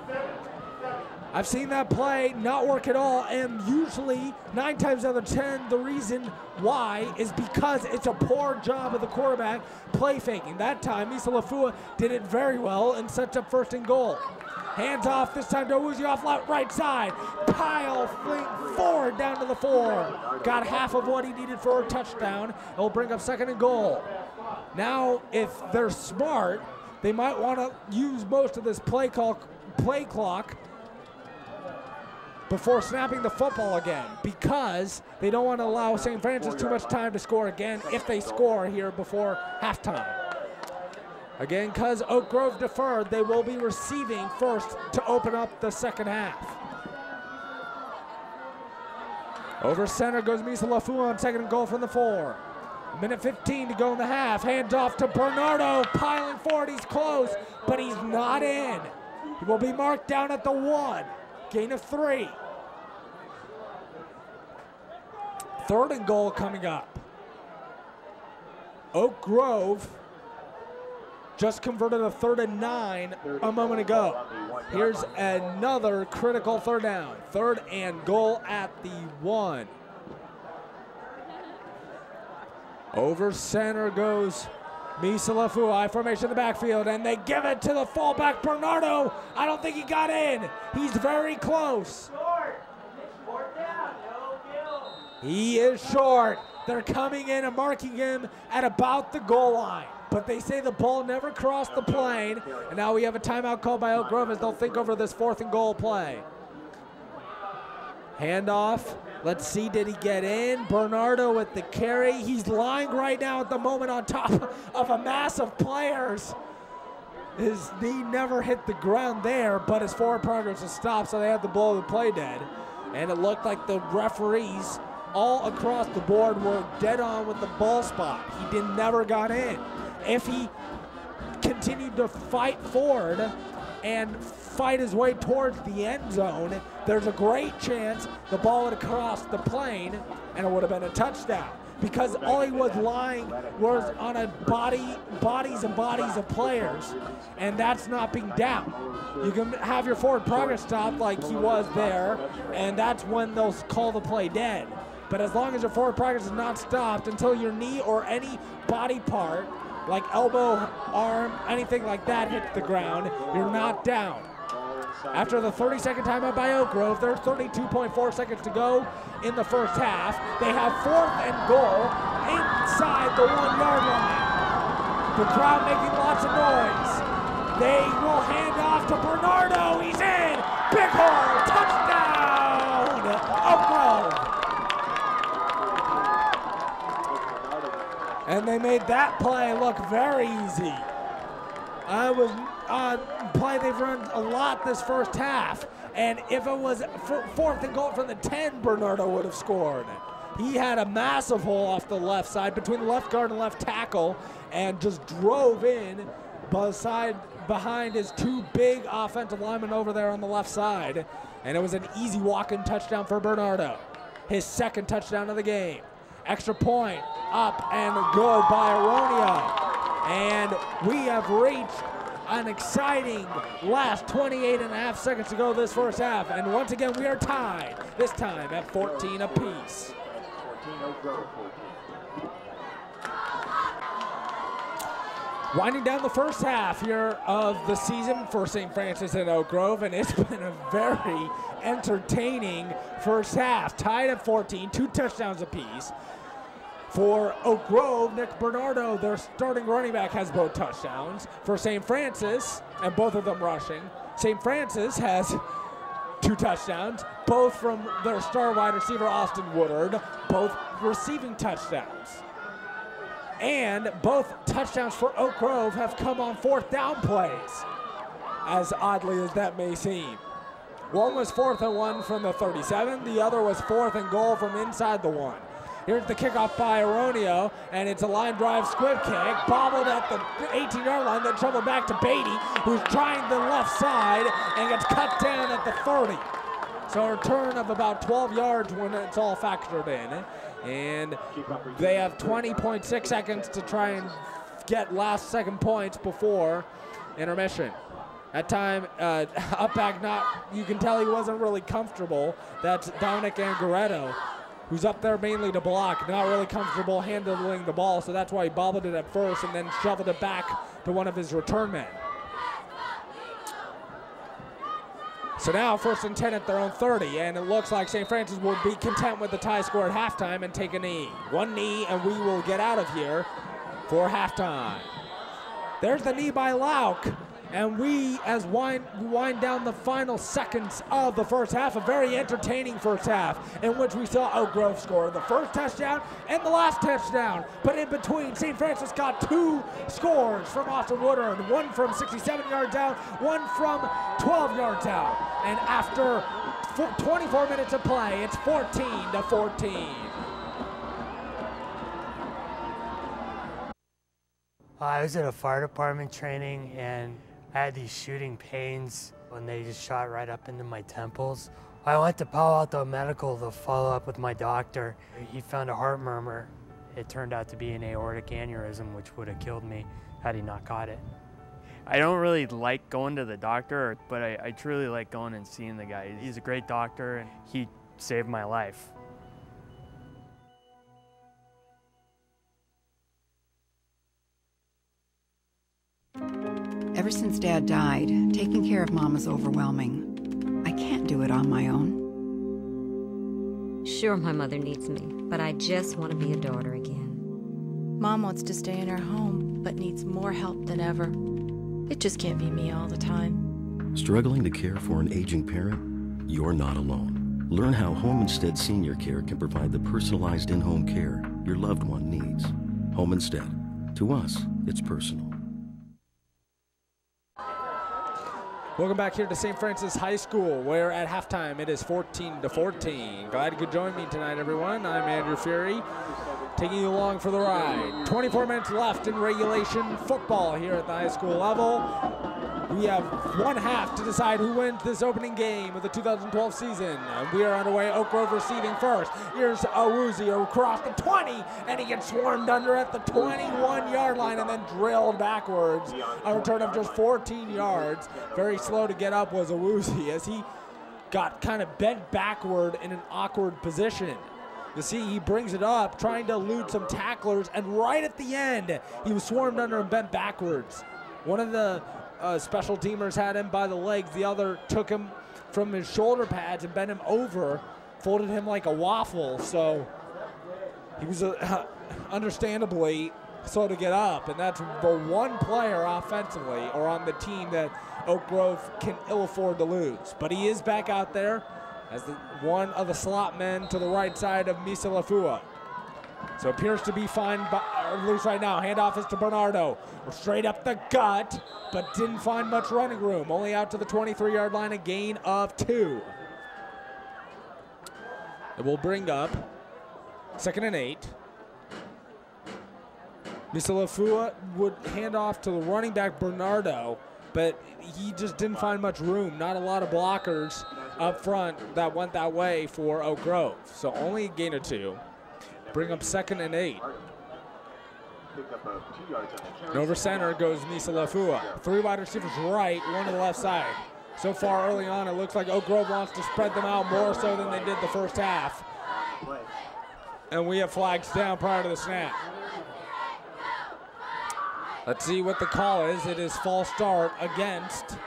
I've seen that play not work at all, and usually 9 times out of 10, the reason why is because it's a poor job of the quarterback play faking. That time, Misalafua did it very well and sets up 1st and goal. Hands off this time to Owuzie off right side. Pile forward down to the 4. Got half of what he needed for a touchdown. It'll bring up 2nd and goal. Now, if they're smart, they might want to use most of this play clock before snapping the football again, because they don't want to allow St. Francis too much time to score again if they score here before halftime. Again, because Oak Grove deferred, they will be receiving first to open up the second half. Over center goes Misalafua on 2nd and goal from the 4. 1:15 to go in the half. Hands off to Bernardo, piling forward. He's close, but he's not in. He will be marked down at the 1. Gain of 3. 3rd and goal coming up. Oak Grove just converted a 3rd and 9 a moment ago. Here's another critical 3rd down. 3rd and goal at the 1. Over center goes Misalafu, I formation in the backfield, and they give it to the fullback, Bernardo. I don't think he got in. He's very close. He is short. They're coming in and marking him at about the goal line. But they say the ball never crossed the plane, and now we have a timeout called by Oak Grove as they'll think over this 4th and goal play. Handoff. Let's see, did he get in? Bernardo with the carry. He's lying right now at the moment on top of a mass of players. His knee never hit the ground there, but his forward progress was stopped, so they had to blow the play dead. And it looked like the referees all across the board were dead on with the ball spot. He never got in. If he continued to fight forward and fight his way towards the end zone, there's a great chance the ball would have crossed the plane and it would have been a touchdown. Because all he was lying was on a bodies and bodies of players, and that's not being down. You can have your forward progress stopped like he was there, and that's when they'll call the play dead. But as long as your forward progress is not stopped until your knee or any body part, like elbow, arm, anything like that hits the ground, you're not down. After the 30-second timeout by Oak Grove, there's 32.4 seconds to go in the first half. They have 4th and goal inside the 1-yard line. The crowd making lots of noise. They will hand off to Bernardo. He's in. Big hole. Touchdown. Oak Grove. And they made that play look very easy. I was play they've run a lot this first half, and if it was 4th and goal from the 10, Bernardo would have scored. He had a massive hole off the left side between the left guard and left tackle and just drove in behind his 2 big offensive linemen over there on the left side, and it was an easy walk-in touchdown for Bernardo. His 2nd touchdown of the game. Extra point up and good by Aronia. And we have reached an exciting last 28.5 seconds to go this first half. And once again, we are tied, this time at 14 apiece. 14. Winding down the first half here of the season for St. Francis and Oak Grove, and it's been a very entertaining first half. Tied at 14, 2 touchdowns apiece. For Oak Grove, Nick Bernardo, their starting running back, has both touchdowns. For St. Francis, and both of them rushing, St. Francis has 2 touchdowns, both from their star wide receiver, Austin Woodard, both receiving touchdowns. And both touchdowns for Oak Grove have come on 4th down plays, as oddly as that may seem. One was 4th and 1 from the 37, the other was 4th and goal from inside the 1. Here's the kickoff by Aronio, and it's a line drive squib kick, bobbled at the 18-yard line, then shoveled back to Beatty, who's trying the left side and gets cut down at the 30. So a return of about 12 yards when it's all factored in. And they have 20.6 seconds to try and get last-second points before intermission. That time, up back, you can tell he wasn't really comfortable. That's Dominic Angaretto, who's up there mainly to block, not really comfortable handling the ball, so that's why he bobbled it at first and then shoveled it back to one of his return men. So now 1st and 10 at their own 30, and it looks like St. Francis will be content with the tie score at halftime and take a knee. 1 knee, and we will get out of here for halftime. There's the knee by Lauk. And we, as wind down the final seconds of the first half, a very entertaining first half in which we saw Oak Grove score the first touchdown and the last touchdown. But in between, St. Francis got 2 scores from Austin Woodard, one from 67 yards out, one from 12 yards out. And after 24 minutes of play, it's 14-14. I was at a fire department training, and I had these shooting pains when they just shot right up into my temples. I went to Palo Alto Medical to follow up with my doctor. He found a heart murmur. It turned out to be an aortic aneurysm, which would have killed me had he not caught it. I don't really like going to the doctor, but I truly like going and seeing the guy. He's a great doctor, and he saved my life. Ever since Dad died, taking care of Mom is overwhelming. I can't do it on my own. Sure, my mother needs me, but I just want to be a daughter again. Mom wants to stay in her home, but needs more help than ever. It just can't be me all the time. Struggling to care for an aging parent? You're not alone. Learn how Home Instead Senior Care can provide the personalized in-home care your loved one needs. Home Instead. To us, it's personal. Welcome back here to St. Francis High School, where at halftime it is 14-14. Glad you could join me tonight, everyone. I'm Andrew Fury, taking you along for the ride. 24 minutes left in regulation football here at the high school level. We have one half to decide who wins this opening game of the 2012 season. We are underway. Oak Grove receiving first. Here's Awuzie across the 20, and he gets swarmed under at the 21-yard line and then drilled backwards. A return of just 14 yards. Very slow to get up was Awuzie as he got kind of bent backward in an awkward position. You see, he brings it up, trying to elude some tacklers, and right at the end, he was swarmed under and bent backwards. One of the special teamers had him by the legs. The other took him from his shoulder pads and bent him over, folded him like a waffle. So he was understandably slow to get up, and that's the one player offensively or on the team that Oak Grove can ill afford to lose. But he is back out there as one of the slot men to the right side of Misa Lafua. So appears to be fine, loose right now. Handoff is to Bernardo. Straight up the gut, but didn't find much running room. Only out to the 23-yard line, a gain of 2. It will bring up 2nd and 8. Misa Lafua would hand off to the running back Bernardo, but he just didn't find much room. Not a lot of blockers up front that went that way for Oak Grove. So only a gain of 2. Bring up 2nd and 8. And over center goes Misa Lafua. 3 wide receivers right, 1 to the left side. So far early on, it looks like Oak Grove wants to spread them out more so than they did the first half. And we have flags down prior to the snap. Let's see what the call is. It is false start against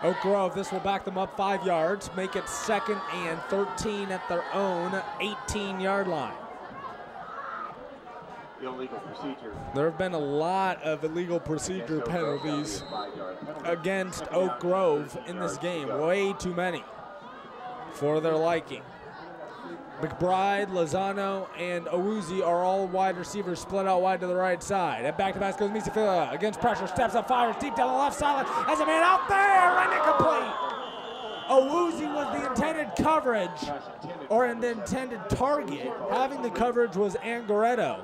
Oak Grove. This will back them up 5 yards, make it 2nd and 13 at their own 18-yard line. Illegal procedure. There have been a lot of illegal procedure penalties against Oak Grove in this game. Way too many for their liking. McBride, Lozano, and Awuzie are all wide receivers split out wide to the right side. And back to pass goes Misafila against pressure, steps up, fires deep down the left side. As a man out there, and incomplete. Awuzie was the intended coverage, or the intended target. Having the coverage was Angaretto.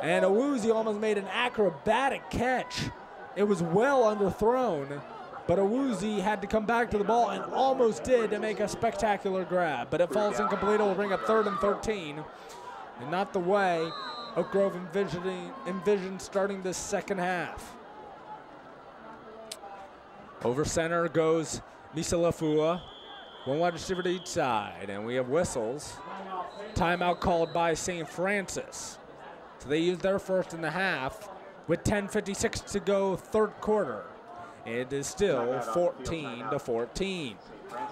And Awuzie almost made an acrobatic catch. It was well underthrown, but Awuzie had to come back to the ball and almost did to make a spectacular grab. But it falls incomplete. It will bring up 3rd and 13. And not the way Oak Grove envisioned starting this second half. Over center goes Misa Lafua. 1 wide receiver to each side. And we have whistles. Timeout called by St. Francis. So they used their first in the half with 10:56 to go, 3rd quarter. It is still 14-14.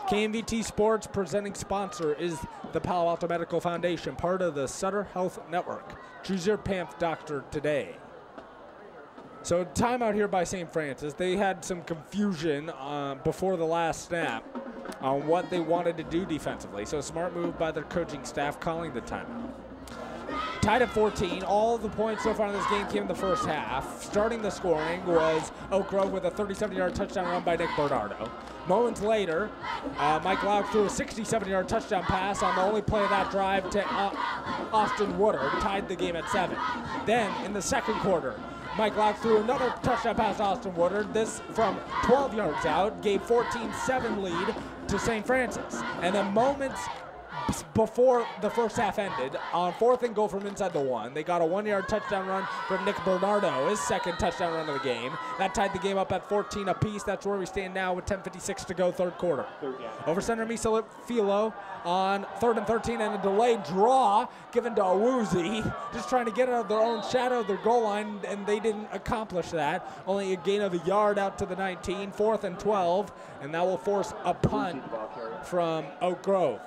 KMVT Sports presenting sponsor is the Palo Alto Medical Foundation, part of the Sutter Health Network. Choose your PAMF doctor today. So timeout here by St. Francis. They had some confusion before the last snap on what they wanted to do defensively. So a smart move by their coaching staff calling the timeout. Tied at 14. All the points so far in this game came in the first half. Starting the scoring was Oak Grove with a 37-yard touchdown run by Nick Bernardo. Moments later, Mike Lauk threw a 67-yard touchdown pass on the only play of that drive to Austin Woodard, tied the game at 7. Then, in the second quarter, Mike Lauk threw another touchdown pass to Austin Woodard, this from 12 yards out, gave 14-7 lead to St. Francis. And then moments before the first half ended, on 4th and goal from inside the 1, they got a 1-yard touchdown run from Nick Bernardo, his second touchdown run of the game. That tied the game up at 14 apiece. That's where we stand now with 10:56 to go, third quarter. Over center, Misa Filo on 3rd and 13, and a delayed draw given to Awuzie, just trying to get out of their own shadow of their goal line, and they didn't accomplish that. Only a gain of a yard out to the 19, 4th and 12, and that will force a punt from Oak Grove.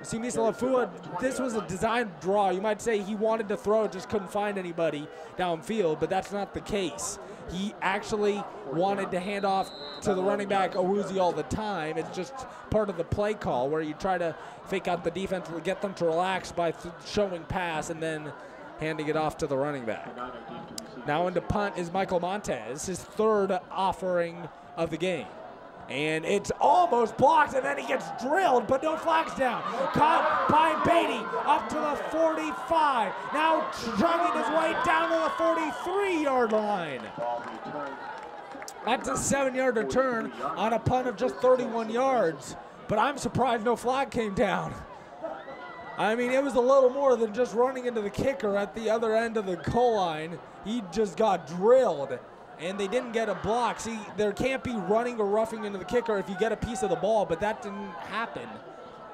See, Misa Lafua, this was a designed draw. You might say he wanted to throw it, just couldn't find anybody downfield, but that's not the case. He actually wanted to hand off to the running back Awuzie all the time. It's just part of the play call where you try to fake out the defense to get them to relax by showing pass and then handing it off to the running back. Now into punt is Michael Montez, his 3rd offering of the game. And it's almost blocked, and then he gets drilled, but no flags down. Caught by Beatty up to the 45. Now chugging his way down to the 43-yard line. That's a 7-yard return on a punt of just 31 yards. But I'm surprised no flag came down. I mean, it was a little more than just running into the kicker at the other end of the goal line. He just got drilled. And they didn't get a block. See, there can't be running or roughing into the kicker if you get a piece of the ball, but that didn't happen.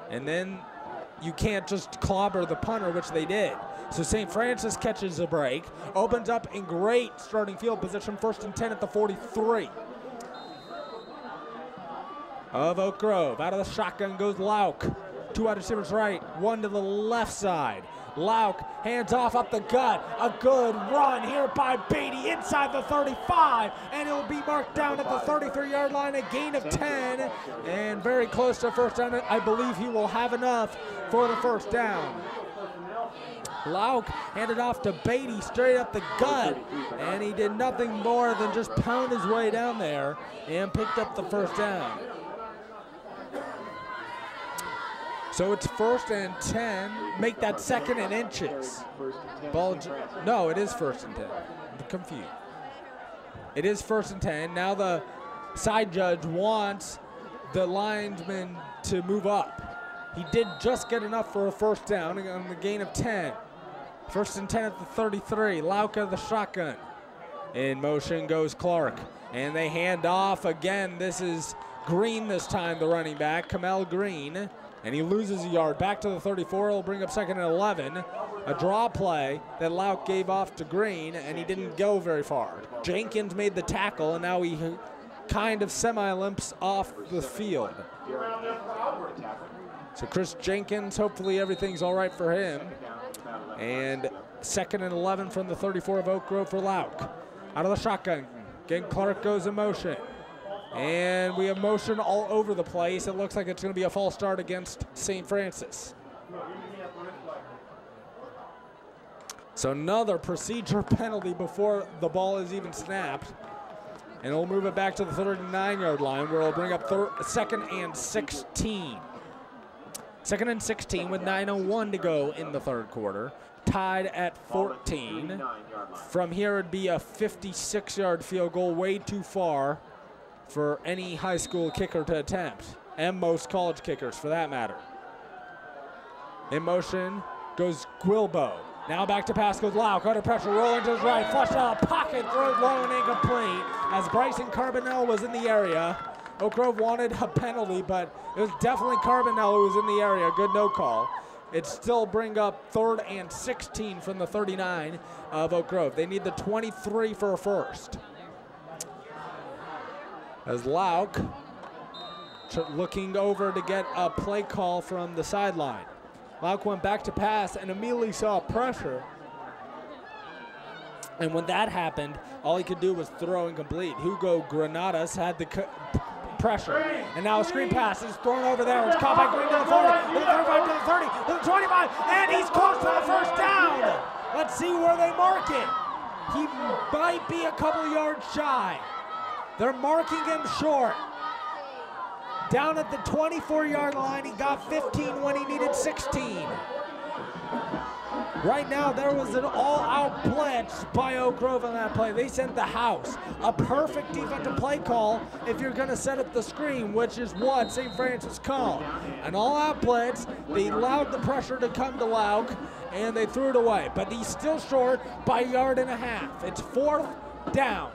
And then you can't just clobber the punter, which they did. So St. Francis catches a break, opens up in great starting field position, 1st and 10 at the 43 of Oak Grove. Out of the shotgun goes Lauk. 2 wide receivers right, 1 to the left side. Lauk hands off up the gut. A good run here by Beatty inside the 35, and it will be marked down at the 33-yard line, a gain of 10, and very close to first down. I believe he will have enough for the first down. Lauk handed off to Beatty straight up the gut, and he did nothing more than just pound his way down there and picked up the first down. So it's 1st and 10. Make that 2nd and inches. Ball, no, it is 1st and 10. I'm confused. It is 1st and 10. Now the side judge wants the lineman to move up. He did just get enough for a first down on the gain of 10. 1st and 10 at the 33. Lauka the shotgun. In motion goes Clark. And they hand off again. This is Green this time, the running back, Kamel Green. And he loses a yard. Back to the 34. He'll bring up 2nd and 11. A draw play that Lauk gave off to Green, and he didn't go very far. Jenkins made the tackle, and now he kind of semi-limps off the field. So Chris Jenkins, hopefully everything's all right for him. And 2nd and 11 from the 34 of Oak Grove for Lauk. Out of the shotgun. Again, Clark goes in motion. And we have motion all over the place. It looks like it's going to be a false start against St. Francis. So another procedure penalty before the ball is even snapped. And it'll move it back to the 39-yard line where it'll bring up 2nd and 16. 2nd and 16 with 9:01 to go in the third quarter. Tied at 14. From here it'd be a 56-yard field goal, way too far for any high school kicker to attempt, and most college kickers for that matter. In motion goes Guilbeau. Now back to pass goes Lauk, under pressure, rolling to his right, flushed out of the pocket, throws low and incomplete as Bryson Carbonell was in the area. Oak Grove wanted a penalty, but it was definitely Carbonell who was in the area. Good no call. It still bring up 3rd and 16 from the 39 of Oak Grove. They need the 23 for a first. As Lauk looking over to get a play call from the sideline. Lauk went back to pass and immediately saw pressure. And when that happened, all he could do was throw incomplete. Hugo Granadas had the pressure. And now a screen pass is thrown over there. It's caught by Green to the 40, to the 35, to the 30, to the 25, and he's close to the first down. Let's see where they mark it. He might be a couple yards shy. They're marking him short. Down at the 24-yard line, he got 15 when he needed 16. Right now, there was an all-out blitz by Oak Grove on that play. They sent the house. A perfect defensive play call if you're going to set up the screen, which is what St. Francis called. An all-out blitz. They allowed the pressure to come to Lauk, and they threw it away. But he's still short by a yard and a half. It's 4th down.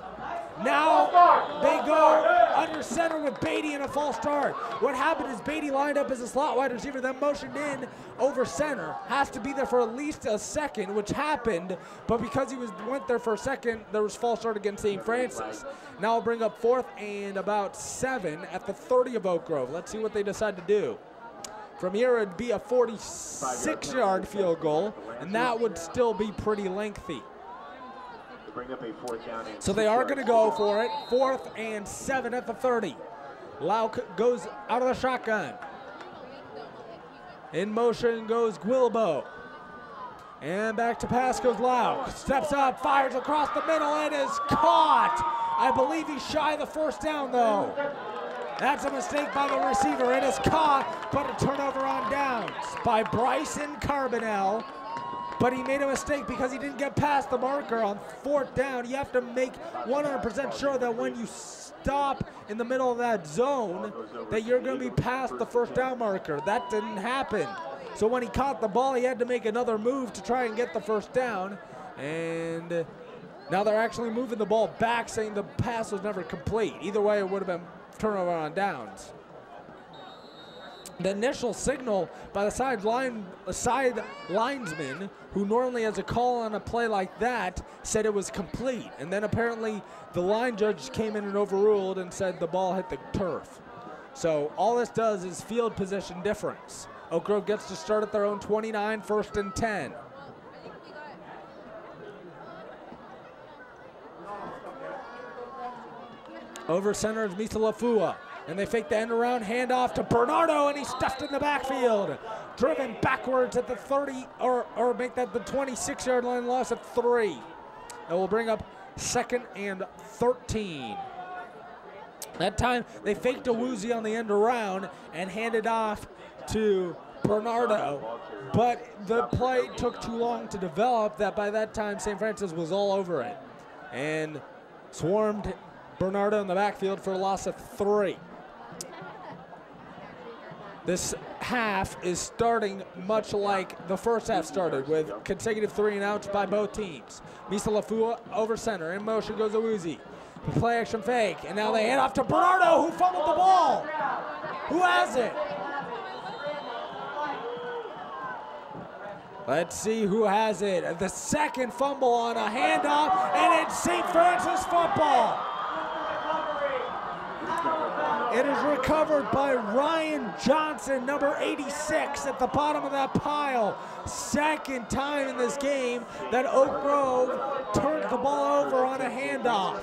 Now they go under center with Beatty in a false start. What happened is Beatty lined up as a slot wide receiver, then motioned in over center. Has to be there for at least a second, which happened, but because he went there for a second, there was false start against St. Francis. Now I'll bring up 4th and about 7 at the 30 of Oak Grove. Let's see what they decide to do. From here, it'd be a 46-yard field goal, and that would still be pretty lengthy. Bring up a 4th down and So they are going to go for it. 4th and 7 at the 30. Lauk goes out of the shotgun. In motion goes Guilbeault. And back to pass goes Lauk. Steps up, fires across the middle, and is caught. I believe he's shy of the 1st down, though. That's a mistake by the receiver. It is caught, but a turnover on downs by Bryson Carbonell. But he made a mistake because he didn't get past the marker on 4th down. You have to make 100% sure that when you stop in the middle of that zone, that you're going to be past the 1st down marker. That didn't happen. So when he caught the ball, he had to make another move to try and get the 1st down. And now they're actually moving the ball back, saying the pass was never complete. Either way, it would have been turnover on downs. The initial signal by the side linesman, who normally has a call on a play like that, said it was complete. And then apparently the line judge came in and overruled and said the ball hit the turf. So all this does is field position difference. Oak Grove gets to start at their own 29, 1st and 10. Over center is Misa Lafua. And they fake the end around, hand off to Bernardo, and he's stuffed in the backfield. Driven backwards at the 30, or make that the 26-yard line, loss at 3. And we'll bring up 2nd and 13. That time, they faked a woozy on the end around and handed off to Bernardo. But the play took too long to develop that by that time, St. Francis was all over it. And swarmed Bernardo in the backfield for a loss of 3. This half is starting much like the first half started, with consecutive 3 and outs by both teams. Misa Lafua over center. In motion goes Awuzie. The play action fake. And now they hand off to Bernardo, who fumbled the ball. Who has it? Let's see who has it. The second fumble on a handoff, and it's St. Francis football. It is recovered by Ryan Johnson, number 86, at the bottom of that pile. Second time in this game that Oak Grove turned the ball over on a handoff.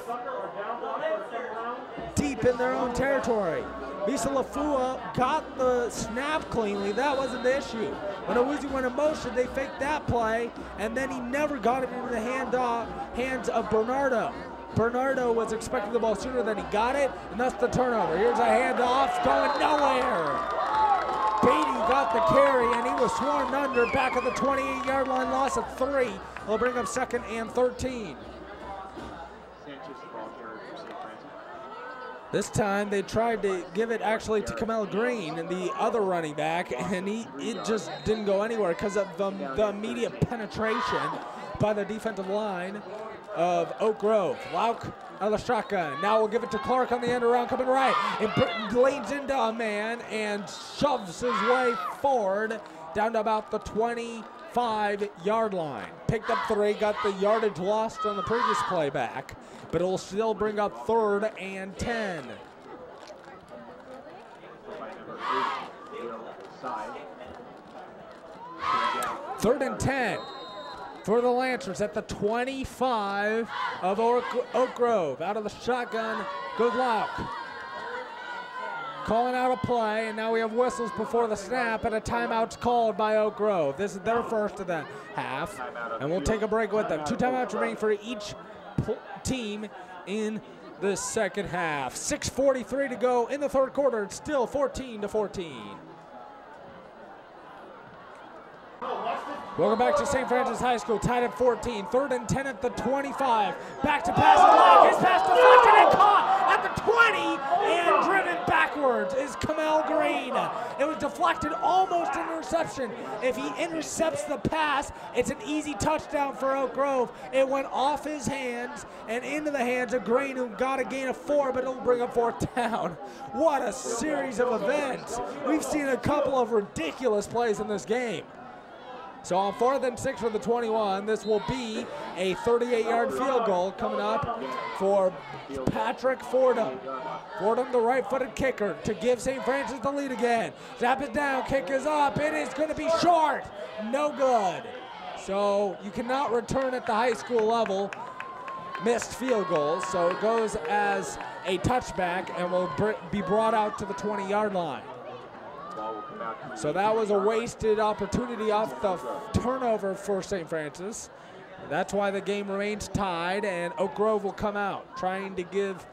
Deep in their own territory. Misa Lafua got the snap cleanly. That wasn't the issue. When Awuzie went in motion, they faked that play, and then he never got it into the hands of Bernardo. Bernardo was expecting the ball sooner than he got it, and that's the turnover. Here's a handoff going nowhere. Beatty got the carry, and he was swarmed under back at the 28-yard line, loss of 3. They'll bring up 2nd and 13. This time they tried to give it actually to Kamel Green, and the other running back, and it just didn't go anywhere because of the immediate penetration by the defensive line of Oak Grove. Lauk out of the shotgun. Now we'll give it to Clark on the end around, coming right. And leans into a man and shoves his way forward down to about the 25-yard line. Picked up 3, got the yardage lost on the previous play back, but it'll still bring up 3rd and 10. 3rd and 10. For the Lancers at the 25 of Oak Grove. Out of the shotgun goes Lauk. Calling out a play, and now we have whistles before the snap, and a timeout's called by Oak Grove. This is their first of the half, and we'll take a break with them. 2 timeouts remaining for each team in the second half. 6:43 to go in the 3rd quarter. It's still 14-14. Welcome back to St. Francis High School, tied at 14. 3rd and 10 at the 25. Back to pass and leg. His pass deflected and caught at the 20, and driven backwards is Kamel Green. It was deflected, almost an interception. If he intercepts the pass, it's an easy touchdown for Oak Grove. It went off his hands and into the hands of Green, who got a gain of 4, but it'll bring up 4th down. What a series of events. We've seen a couple of ridiculous plays in this game. So on 4th and 6 for the 21, this will be a 38-yard field goal coming up for Patrick Fordham. Fordham, the right-footed kicker, to give St. Francis the lead again. Zap it down, kick is up, it is going to be short. No good. So you cannot return at the high school level missed field goals, so it goes as a touchback and will be brought out to the 20-yard line. So that was a wasted opportunity off the turnover for St. Francis. That's why the game remains tied, and Oak Grove will come out trying to give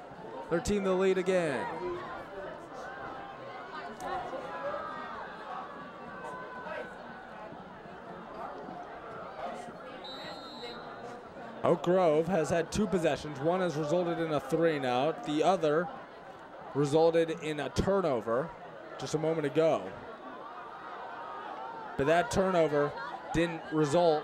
their team the lead again. Oak Grove has had 2 possessions. One has resulted in a 3-and-out. The other resulted in a turnover just a moment ago. But that turnover didn't result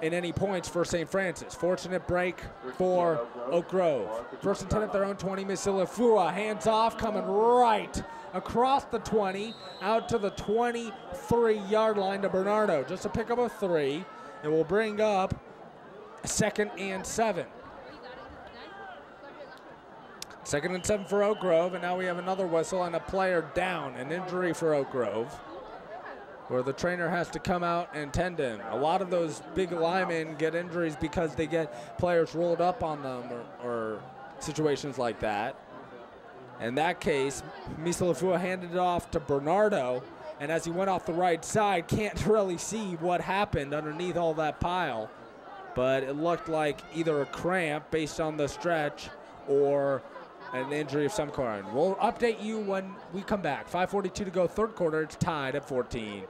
in any points for St. Francis. Fortunate break for Oak Grove. 1st and 10 at their own 20. Misilafua hands off, coming right across the 20, out to the 23-yard line to Bernardo. Just a pickup of 3. It will bring up 2nd and 7. 2nd and 7 for Oak Grove, and now we have another whistle and a player down, an injury for Oak Grove, where the trainer has to come out and tend to him. A lot of those big linemen get injuries because they get players rolled up on them or situations like that. In that case, Misilafua handed it off to Bernardo, and as he went off the right side, can't really see what happened underneath all that pile, but it looked like either a cramp based on the stretch or an injury of some kind. We'll update you when we come back. 5:42 to go, 3rd quarter. It's tied at 14.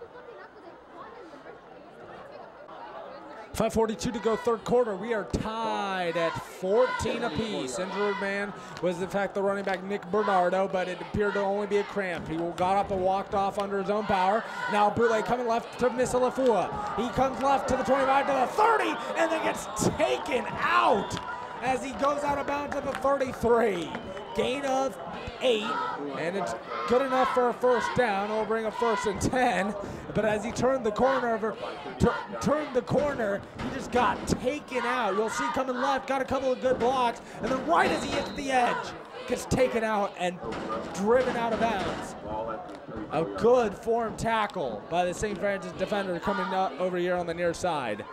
5:42 to go, 3rd quarter. We are tied at 14 apiece. Injured man was in fact the running back Nick Bernardo, but it appeared to only be a cramp. He got up and walked off under his own power. Now Boulay coming left to Misilafua. He comes left to the 25 to the 30, and then gets taken out as he goes out of bounds to the 33. Gain of 8, and it's good enough for a 1st down. It'll bring a 1st and 10, but as he turned the corner he just got taken out. You'll see coming left, got a couple of good blocks, and then right as he hits the edge, gets taken out and driven out of bounds. A good form tackle by the St. Francis defender coming over here on the near side,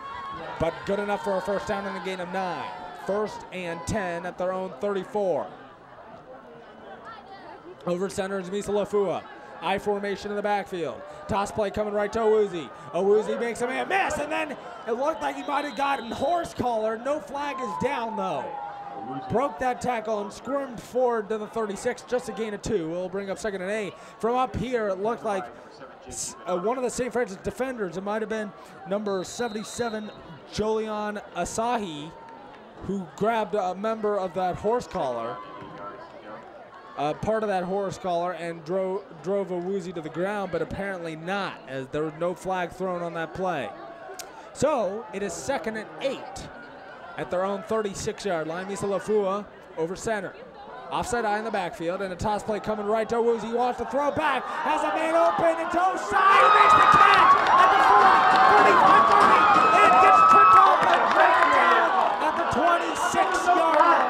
but good enough for a 1st down and a gain of 9. 1st and 10 at their own 34. Over center is Misilafua. I formation in the backfield. Toss play coming right to Owuzi. Owuzi makes a man miss, and then it looked like he might have gotten horse collar. No flag is down, though. Broke that tackle and squirmed forward to the 36, just a gain of 2. We'll bring up 2nd and 8. From up here, it looked like one of the St. Francis defenders, it might have been number 77, Jolion Asahi, who grabbed a member of that horse collar, part of that horse collar, and drove Owuzi to the ground, but apparently not, as there was no flag thrown on that play. So it is 2nd and 8 at their own 36-yard line. Misilafua over center. Offside eye in the backfield, and a toss play coming right to Owuzi. He wants to throw back, has a man open, and to side, makes the catch at the 40, 45, 30, and gets tripped off and dragged down at the 26-yard line.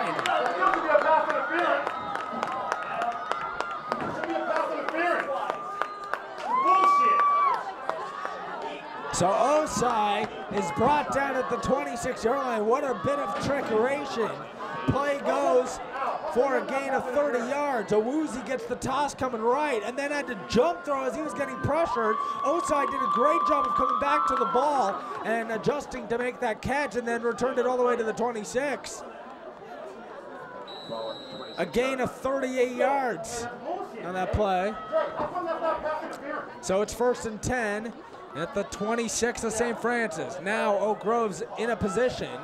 So Osai is brought down at the 26-yard line. What a bit of trickeration. Play goes for a gain of 30 yards. Owuzi gets the toss coming right and then had to jump throw as he was getting pressured. Osai did a great job of coming back to the ball and adjusting to make that catch, and then returned it all the way to the 26. A gain of 38 yards on that play. So it's 1st and 10 at the 26 of St. Francis. Now Oak Grove's in a position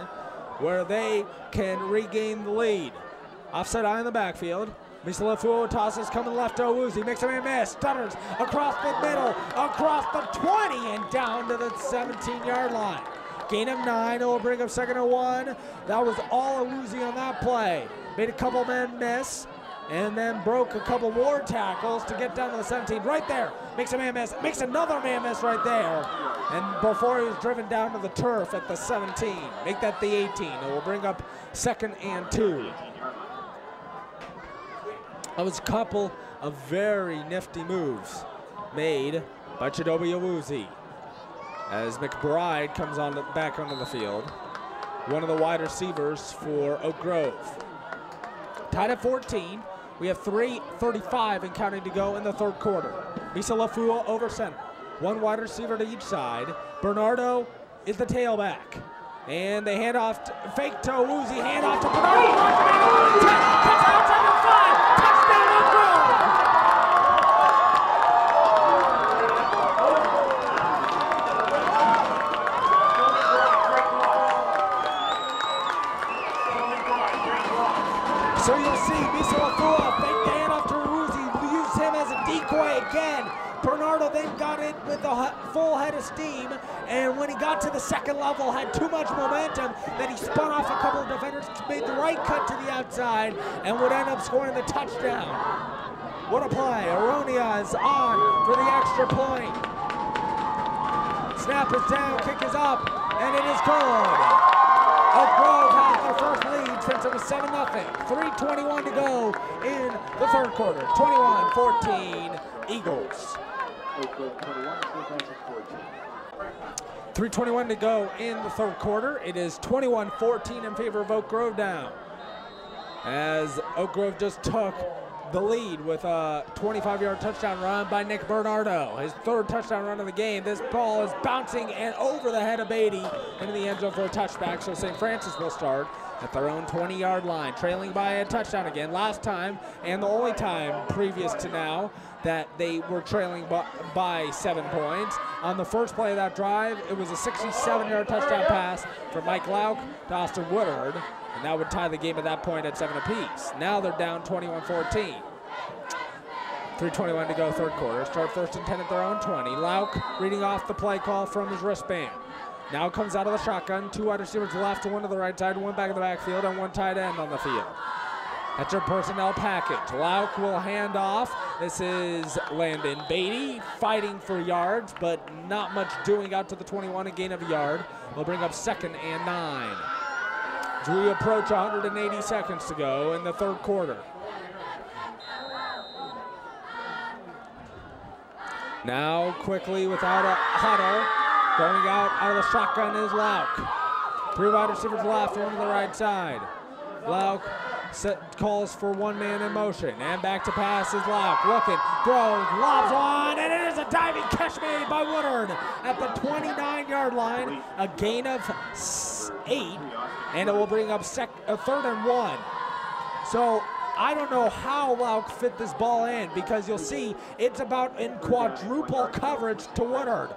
where they can regain the lead. Offside eye in the backfield. Misa Lafua tosses coming left to Owuzie, makes a man miss, stutters across the middle, across the 20 and down to the 17-yard line. Gain of 9, it will bring up 2nd and 1. That was all Owuzie on that play. Made a couple men miss and then broke a couple more tackles to get down to the 17. Right there, makes a man miss, makes another man miss right there. And before he was driven down to the turf at the 17. Make that the 18. It will bring up 2nd and 2. That was a couple of very nifty moves made by Chidobe Owuzie as McBride comes on back onto the field. One of the wide receivers for Oak Grove. Tied at 14. We have 3:35 and counting to go in the 3rd quarter. Misa Lafua over center. One wide receiver to each side. Bernardo is the tailback. And they hand off, fake to Owuzie, hand off to Bernardo. Touchdown, 5. Touchdown, Oak Grove. So you'll see Misa Lafua fake the hand off to Owuzie, use him as a decoy again. Bernardo then got it with a full head of steam, and when he got to the 2nd level, had too much momentum that he spun off a couple of defenders, made the right cut to the outside, and would end up scoring the touchdown. What a play. Aronia is on for the extra point. Snap is down, kick is up, and it is good. Oak Grove has their first lead since it was 7-0. 3:21 to go in the 3rd quarter. 21-14 Eagles. 3:21 to go in the 3rd quarter. It is 21-14 in favor of Oak Grove now, as Oak Grove just took the lead with a 25-yard touchdown run by Nick Bernardo. His 3rd touchdown run of the game. This ball is bouncing and over the head of Beatty into the end zone for a touchback, so St. Francis will start at their own 20-yard line, trailing by a touchdown again. Last time, and the only time previous to now, that they were trailing by 7 points. On the first play of that drive, it was a 67-yard touchdown pass from Mike Lauk to Austin Woodard, and that would tie the game at that point at 7 apiece. Now they're down 21-14. 3:21 to go, 3rd quarter. Start 1st and 10 at their own 20. Lauk reading off the play call from his wristband. Now comes out of the shotgun. 2 wide receivers left, 1 to the right side, 1 back in the backfield, and 1 tight end on the field. That's your personnel package. Lauk will hand off. This is Landon Beatty fighting for yards, but not much doing out to the 21, a gain of a yard. We'll bring up 2nd and 9. As we approach 180 seconds to go in the 3rd quarter. Now quickly without a huddle, going out of the shotgun is Lauk. 3 wide receivers left, 1 to the right side. Lauk calls for 1 man in motion, and back to pass is Lauk. Looking, throws, lobs on, and it is a diving catch made by Woodard at the 29-yard line. A gain of 8, and it will bring up 3rd and 1. So I don't know how Lauk fit this ball in, because you'll see it's about in quadruple coverage to Woodard.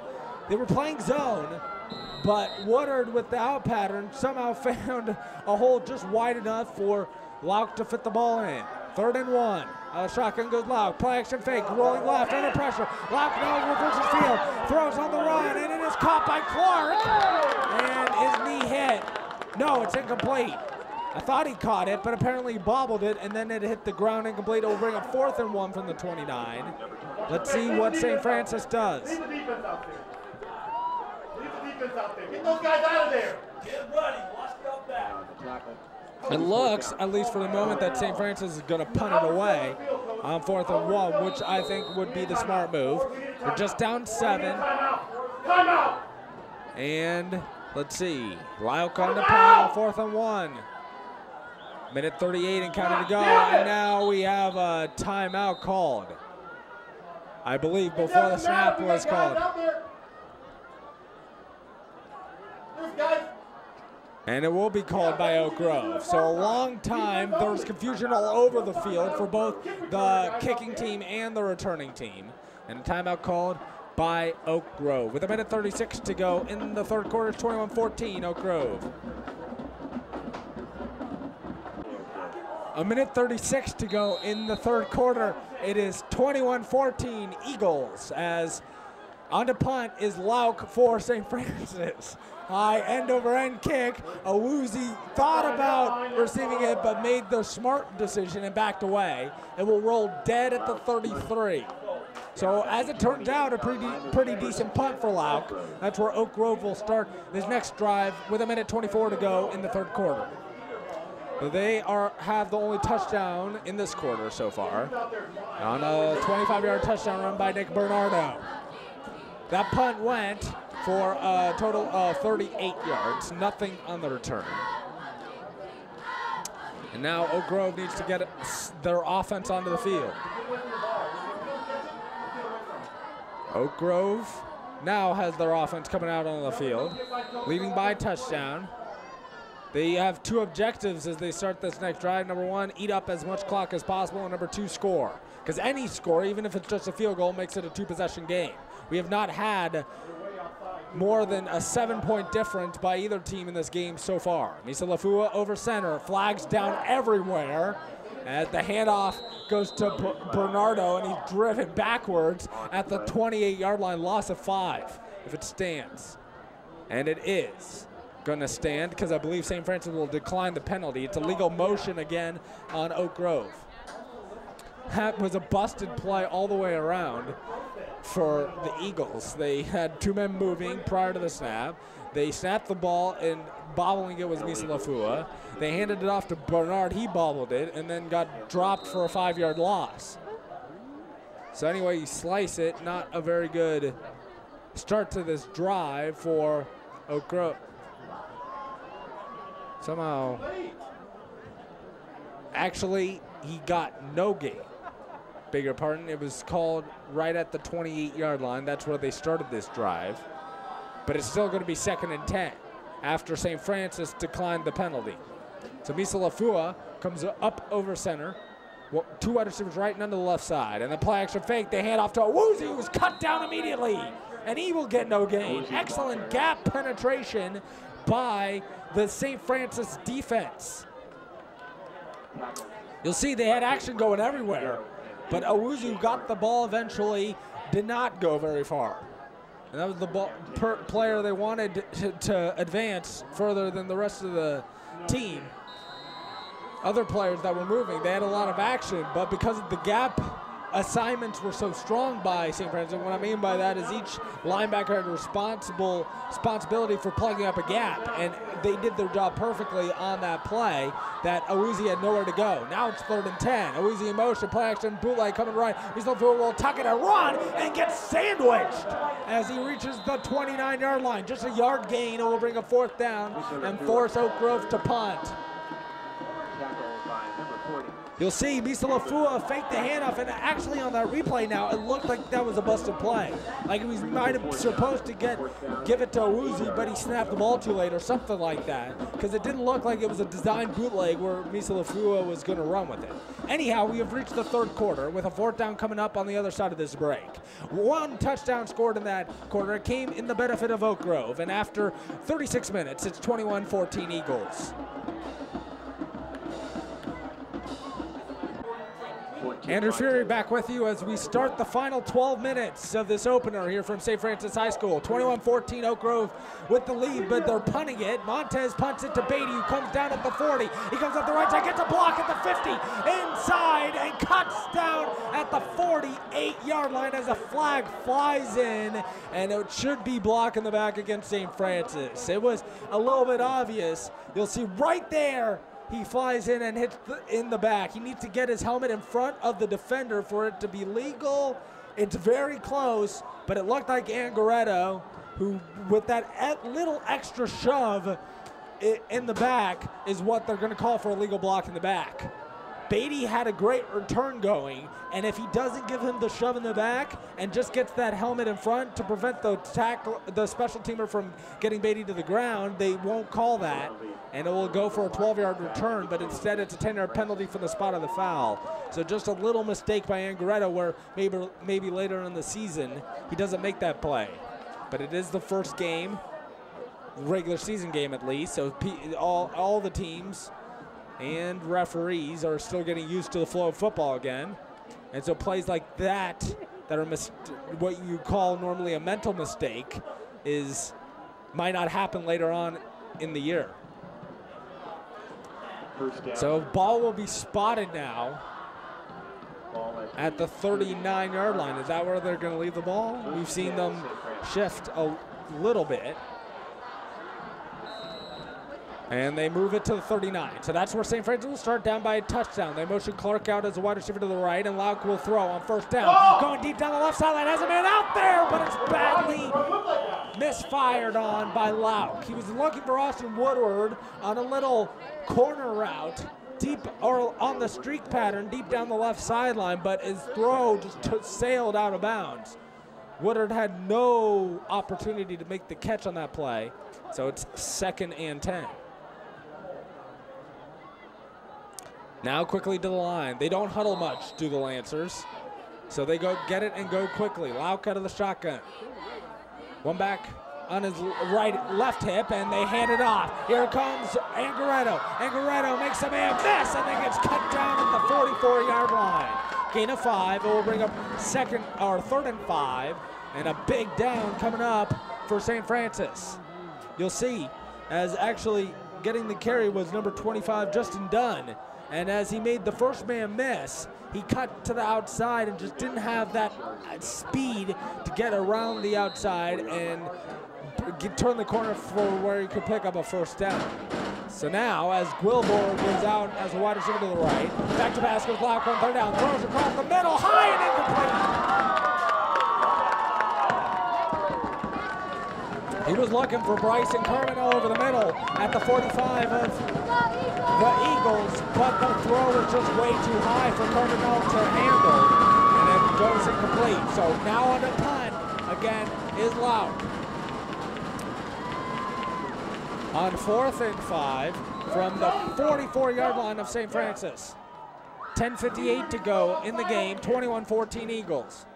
They were playing zone, but Woodard with the out pattern somehow found a hole just wide enough for Lauk to fit the ball in. 3rd and 1. Shotgun goes Lauk. Play action fake. Rolling left under pressure. Lauk now reverses field. Throws on the run, and it is caught by Clark. And his knee hit. No, it's incomplete. I thought he caught it, but apparently he bobbled it, and then it hit the ground incomplete. It will bring up 4th and 1 from the 29. Let's see what St. Francis does. Leave the defense out there. Leave the defense out there. Get those guys out of there. Get ready. Watch the up back. It looks, at least for the moment, that St. Francis is going to punt it away on 4th and 1, which I think would be the smart move. They're just down 7. And let's see, Lauk on the punt on 4th and 1. Minute 38 and counting to go, and now we have a timeout called. I believe before the snap was called. And it will be called by Oak Grove. So a long time, there was confusion all over the field for both the kicking team and the returning team. And a timeout called by Oak Grove. With 1:36 to go in the third quarter, it's 21-14 Oak Grove. 1:36 to go in the third quarter. It is 21-14 Eagles, as on to punt is Lauk for St. Francis. High end-over-end kick. Awuzie thought about receiving it, but made the smart decision and backed away. It will roll dead at the 33. So as it turns out, a pretty decent punt for Lauk. That's where Oak Grove will start this next drive with 1:24 to go in the third quarter. They have the only touchdown in this quarter so far, on a 25-yard touchdown run by Nick Bernardo. That punt went for a total of 38 yards, nothing on the return. And now Oak Grove needs to get their offense onto the field. Oak Grove now has their offense coming out on the field, leading by touchdown. They have two objectives as they start this next drive. Number one, eat up as much clock as possible, and number two, score. Because any score, even if it's just a field goal, makes it a two-possession game. We have not had more than a 7-point difference by either team in this game so far. Misa Lafua over center, flags down everywhere. As the handoff goes to Bernardo, and he's driven backwards at the 28-yard line, loss of 5, if it stands. And it is going to stand, because I believe St. Francis will decline the penalty. It's a legal motion again on Oak Grove. That was a busted play all the way around for the Eagles. They had two men moving prior to the snap. They snapped the ball, and bobbling it was Misa Lafua. They handed it off to Bernard. He bobbled it and then got dropped for a 5-yard loss. So anyway, you slice it, not a very good start to this drive for Oak Grove. Somehow, actually, he got no gain. Beg your pardon, it was called right at the 28-yard line. That's where they started this drive. But it's still going to be 2nd and 10 after St. Francis declined the penalty. So Misa Lafua comes up over center. Two wide receivers right and on the left side. And the play action fake, they hand off to Awuzie, who was cut down immediately. And he will get no gain. Excellent gap penetration by the St. Francis defense. You'll see they had action going everywhere, but Awuzie, who got the ball eventually, did not go very far. And that was the player they wanted to advance further than the rest of the team. Other players that were moving, they had a lot of action, but because of the gap assignments were so strong by St. Francis, and what I mean by that is each linebacker had a responsibility for plugging up a gap, and they did their job perfectly on that play that Awuzie had nowhere to go. Now it's 3rd and 10. Awuzie in motion, play action, bootleg coming right. He's looking for a will tuck it and run and get sandwiched as he reaches the 29-yard line. Just a yard gain, it will bring a 4th down and force Oak Grove to punt. You'll see Misa Lafua fake the handoff, and actually on that replay now, it looked like that was a busted play. Like he might have supposed to give it to Awuzie, but he snapped the ball too late or something like that, because it didn't look like it was a designed bootleg where Misa Lafua was going to run with it. Anyhow, we have reached the 3rd quarter with a 4th down coming up on the other side of this break. 1 touchdown scored in that quarter. It came in the benefit of Oak Grove, and after 36 minutes, it's 21-14 Eagles. Andrew Fury back with you as we start the final 12 minutes of this opener here from St. Francis High School. 21-14 Oak Grove with the lead, but they're punting it. Montez punts it to Beatty, who comes down at the 40. He comes up the right side, gets a block at the 50, inside, and cuts down at the 48-yard line as a flag flies in, and it should be block in the back against St. Francis. It was a little bit obvious. You'll see right there, he flies in and hits in the back. He needs to get his helmet in front of the defender for it to be legal. It's very close, but it looked like Angaretto, who with that little extra shove in the back is what they're going to call for a legal block in the back. Beatty had a great return going, and if he doesn't give him the shove in the back and just gets that helmet in front to prevent the special teamer from getting Beatty to the ground, they won't call that. and it will go for a 12-yard return, but instead it's a 10-yard penalty for the spot of the foul. So just a little mistake by Angaretto where maybe later in the season he doesn't make that play. But it is the first game, regular season game at least, so all the teams and referees are still getting used to the flow of football again. And so plays like that are what you call normally a mental mistake might not happen later on in the year. So ball will be spotted now at the 39-yard line. Is that where they're going to leave the ball? We've seen them shift a little bit. And they move it to the 39. So that's where St. Francis will start, down by a touchdown. They motion Clark out as a wide receiver to the right, and Lauk will throw on first down. Going deep down the left sideline, has a man out there, but it's badly misfired on by Lauk. He was looking for Austin Woodward on a little corner route, deep or on the streak pattern, deep down the left sideline, but his throw just sailed out of bounds. Woodward had no opportunity to make the catch on that play, so it's 2nd and 10. Now quickly to the line. They don't huddle much, do the Lancers. So they go get it and go quickly. Lauk out of the shotgun. One back on his left hip, and they hand it off. Here comes Angaretto. Angaretto makes a man miss, and then gets cut down at the 44-yard line. Gain of 5. It will bring up 3rd and 5, and a big down coming up for St. Francis. You'll see, as actually getting the carry was number 25, Justin Dunn. And as he made the first man miss, he cut to the outside and just didn't have that speed to get around the outside and turn the corner for where he could pick up a first down. So now, as Guilbert goes out as a wide receiver to the right, back to pass goes Lauk on 3rd down, throws across the middle, high and incomplete. He was looking for Bryson Kerman all over the middle at the 45 of the Eagles, but the throw was just way too high for Cardinal to handle, and it goes incomplete. So now on the punt, again, is Lauk. On 4th and 5 from the 44-yard line of St. Francis. 10:58 to go in the game, 21-14 Eagles.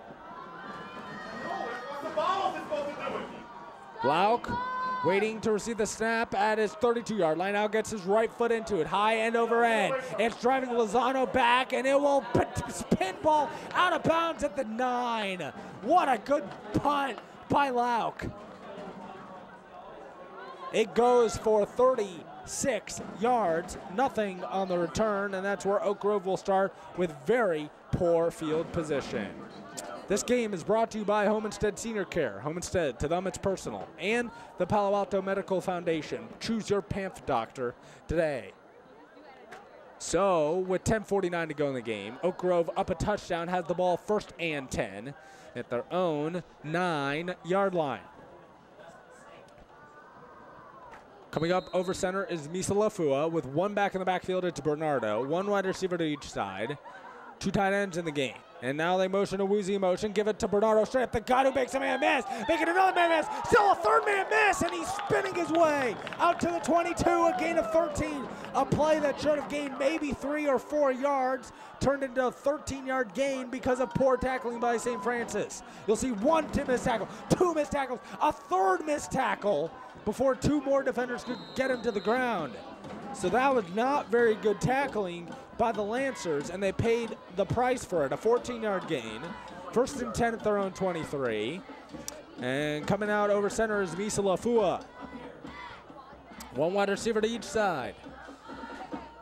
Lauk waiting to receive the snap at his 32-yard line. Now gets his right foot into it. High end over end. It's driving Lozano back, and it will pinball out of bounds at the 9. What a good punt by Lauk. It goes for 36 yards, nothing on the return, and that's where Oak Grove will start with very poor field position. This game is brought to you by Homestead Senior Care. Homestead, to them it's personal. And the Palo Alto Medical Foundation. Choose your PAMF doctor today. So, with 10:49 to go in the game, Oak Grove up a touchdown, has the ball 1st and 10 at their own 9-yard line. Coming up over center is Misa Lafua with one back in the backfield. It's Bernardo. One wide receiver to each side. 2 tight ends in the game. And now they motion a woozy motion, give it to Bernardo straight up the gut who makes a man miss, making another man miss, still a 3rd man miss, and he's spinning his way out to the 22, a gain of 13. A play that should have gained maybe 3 or 4 yards, turned into a 13-yard gain because of poor tackling by St. Francis. You'll see 1 missed tackle, 2 missed tackles, a 3rd missed tackle before 2 more defenders could get him to the ground. So that was not very good tackling by the Lancers, and they paid the price for it, a 14-yard gain. 1st and 10 at their own 23. And coming out over center is Misa Lafua. One wide receiver to each side.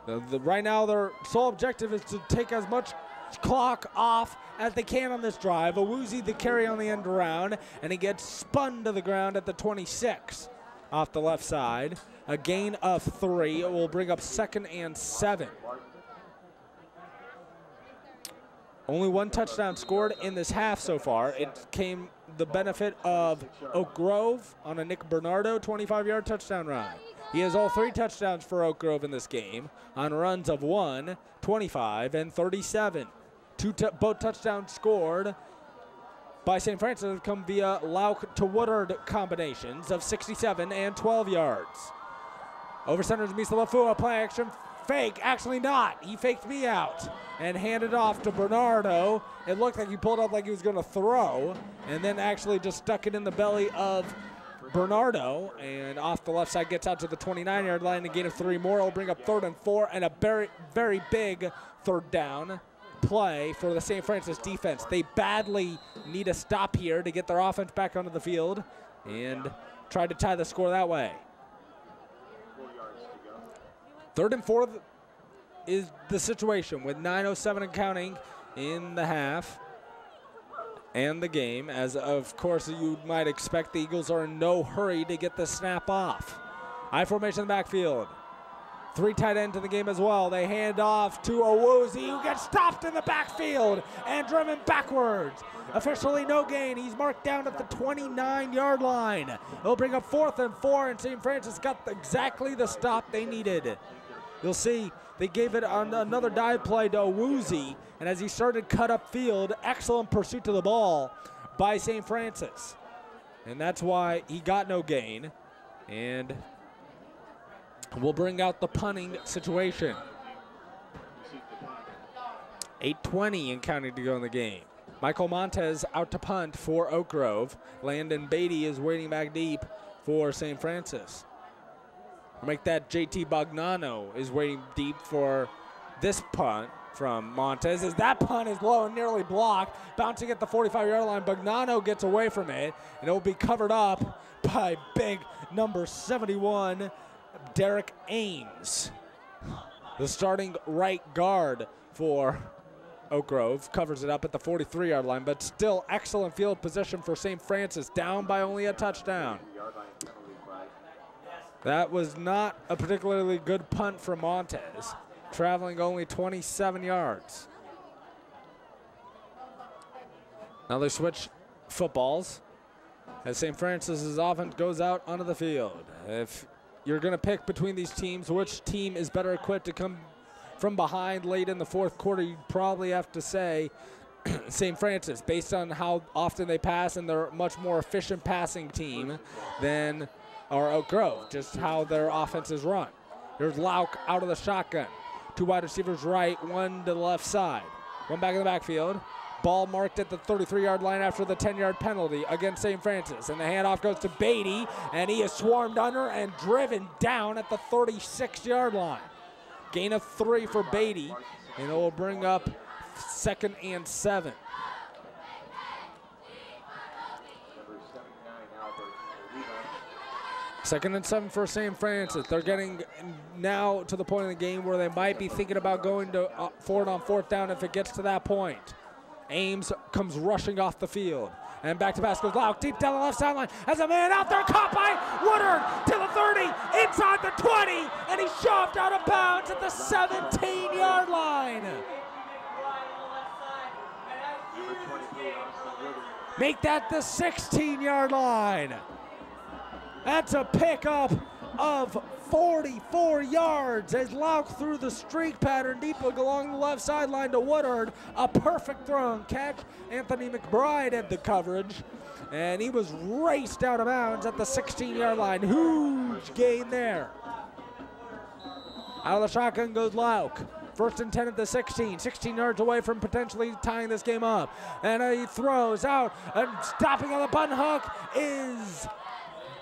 Right now their sole objective is to take as much clock off as they can on this drive. Awuzie the carry on the end around, and he gets spun to the ground at the 26 off the left side. A gain of 3. It will bring up 2nd and 7. Only 1 touchdown scored in this half so far. It came the benefit of Oak Grove on a Nick Bernardo 25-yard touchdown run. He has all 3 touchdowns for Oak Grove in this game on runs of 1, 25, and 37. Both touchdowns scored by St. Francis have come via Lauk to Woodard combinations of 67 and 12 yards. Over center to Misalafua, play action, fake, actually not. He faked me out and handed off to Bernardo. It looked like he pulled up like he was gonna throw and then actually just stuck it in the belly of Bernardo, and off the left side gets out to the 29-yard line. A gain of 3 more will bring up 3rd and 4 and a very, very big 3rd down play for the St. Francis defense. They badly need a stop here to get their offense back onto the field and try to tie the score that way. 3rd and 4 is the situation with 9:07 and counting in the half and the game, as of course you might expect the Eagles are in no hurry to get the snap off. I formation in the backfield. 3 tight ends in the game as well. They hand off to Owuzie, who gets stopped in the backfield and driven backwards. Officially no gain. He's marked down at the 29-yard line. It'll bring up 4th and 4, and St. Francis got exactly the stop they needed. You'll see they gave it on another dive play to Owuzie, and as he started cut up field, excellent pursuit to the ball by St. Francis. And that's why he got no gain. And we'll bring out the punting situation. 8:20 and counting to go in the game. Michael Montez out to punt for Oak Grove. Landon Beatty is waiting back deep for St. Francis. Make that JT Bagnano is waiting deep for this punt from Montez, as that punt is low and nearly blocked. Bouncing at the 45-yard line, Bagnano gets away from it, and it will be covered up by big number 71, Derek Ames. The starting right guard for Oak Grove covers it up at the 43-yard line, but still excellent field position for St. Francis, down by only a touchdown. That was not a particularly good punt from Montez, traveling only 27 yards. Now they switch footballs as St. Francis's offense goes out onto the field. If you're going to pick between these teams, which team is better equipped to come from behind late in the 4th quarter, you'd probably have to say St. Francis, based on how often they pass, and they're a much more efficient passing team than or Oak Grove, just how their offense is run. Here's Lauk out of the shotgun. 2 wide receivers right, 1 to the left side. 1 back in the backfield. Ball marked at the 33-yard line after the 10-yard penalty against St. Francis. And the handoff goes to Beatty, and he is swarmed under and driven down at the 36-yard line. Gain of 3 for Beatty, and it will bring up 2nd and 7. Second and 7 for St. Francis. They're getting now to the point in the game where they might be thinking about going to forward on 4th down if it gets to that point. Ames comes rushing off the field. And back to pass goes Lauk deep down the left sideline. Has a man out there caught by Woodard to the 30, inside the 20, and he's shoved out of bounds at the 17-yard line. Make that the 16-yard line. That's a pickup of 44 yards as Lauk threw the streak pattern deep along the left sideline to Woodard. A perfect throw and catch. Anthony McBride had the coverage, and he was raced out of bounds at the 16-yard line. Huge gain there. Out of the shotgun goes Lauk. 1st and 10 at the 16, 16 yards away from potentially tying this game up. And he throws out, and stopping on the button hook is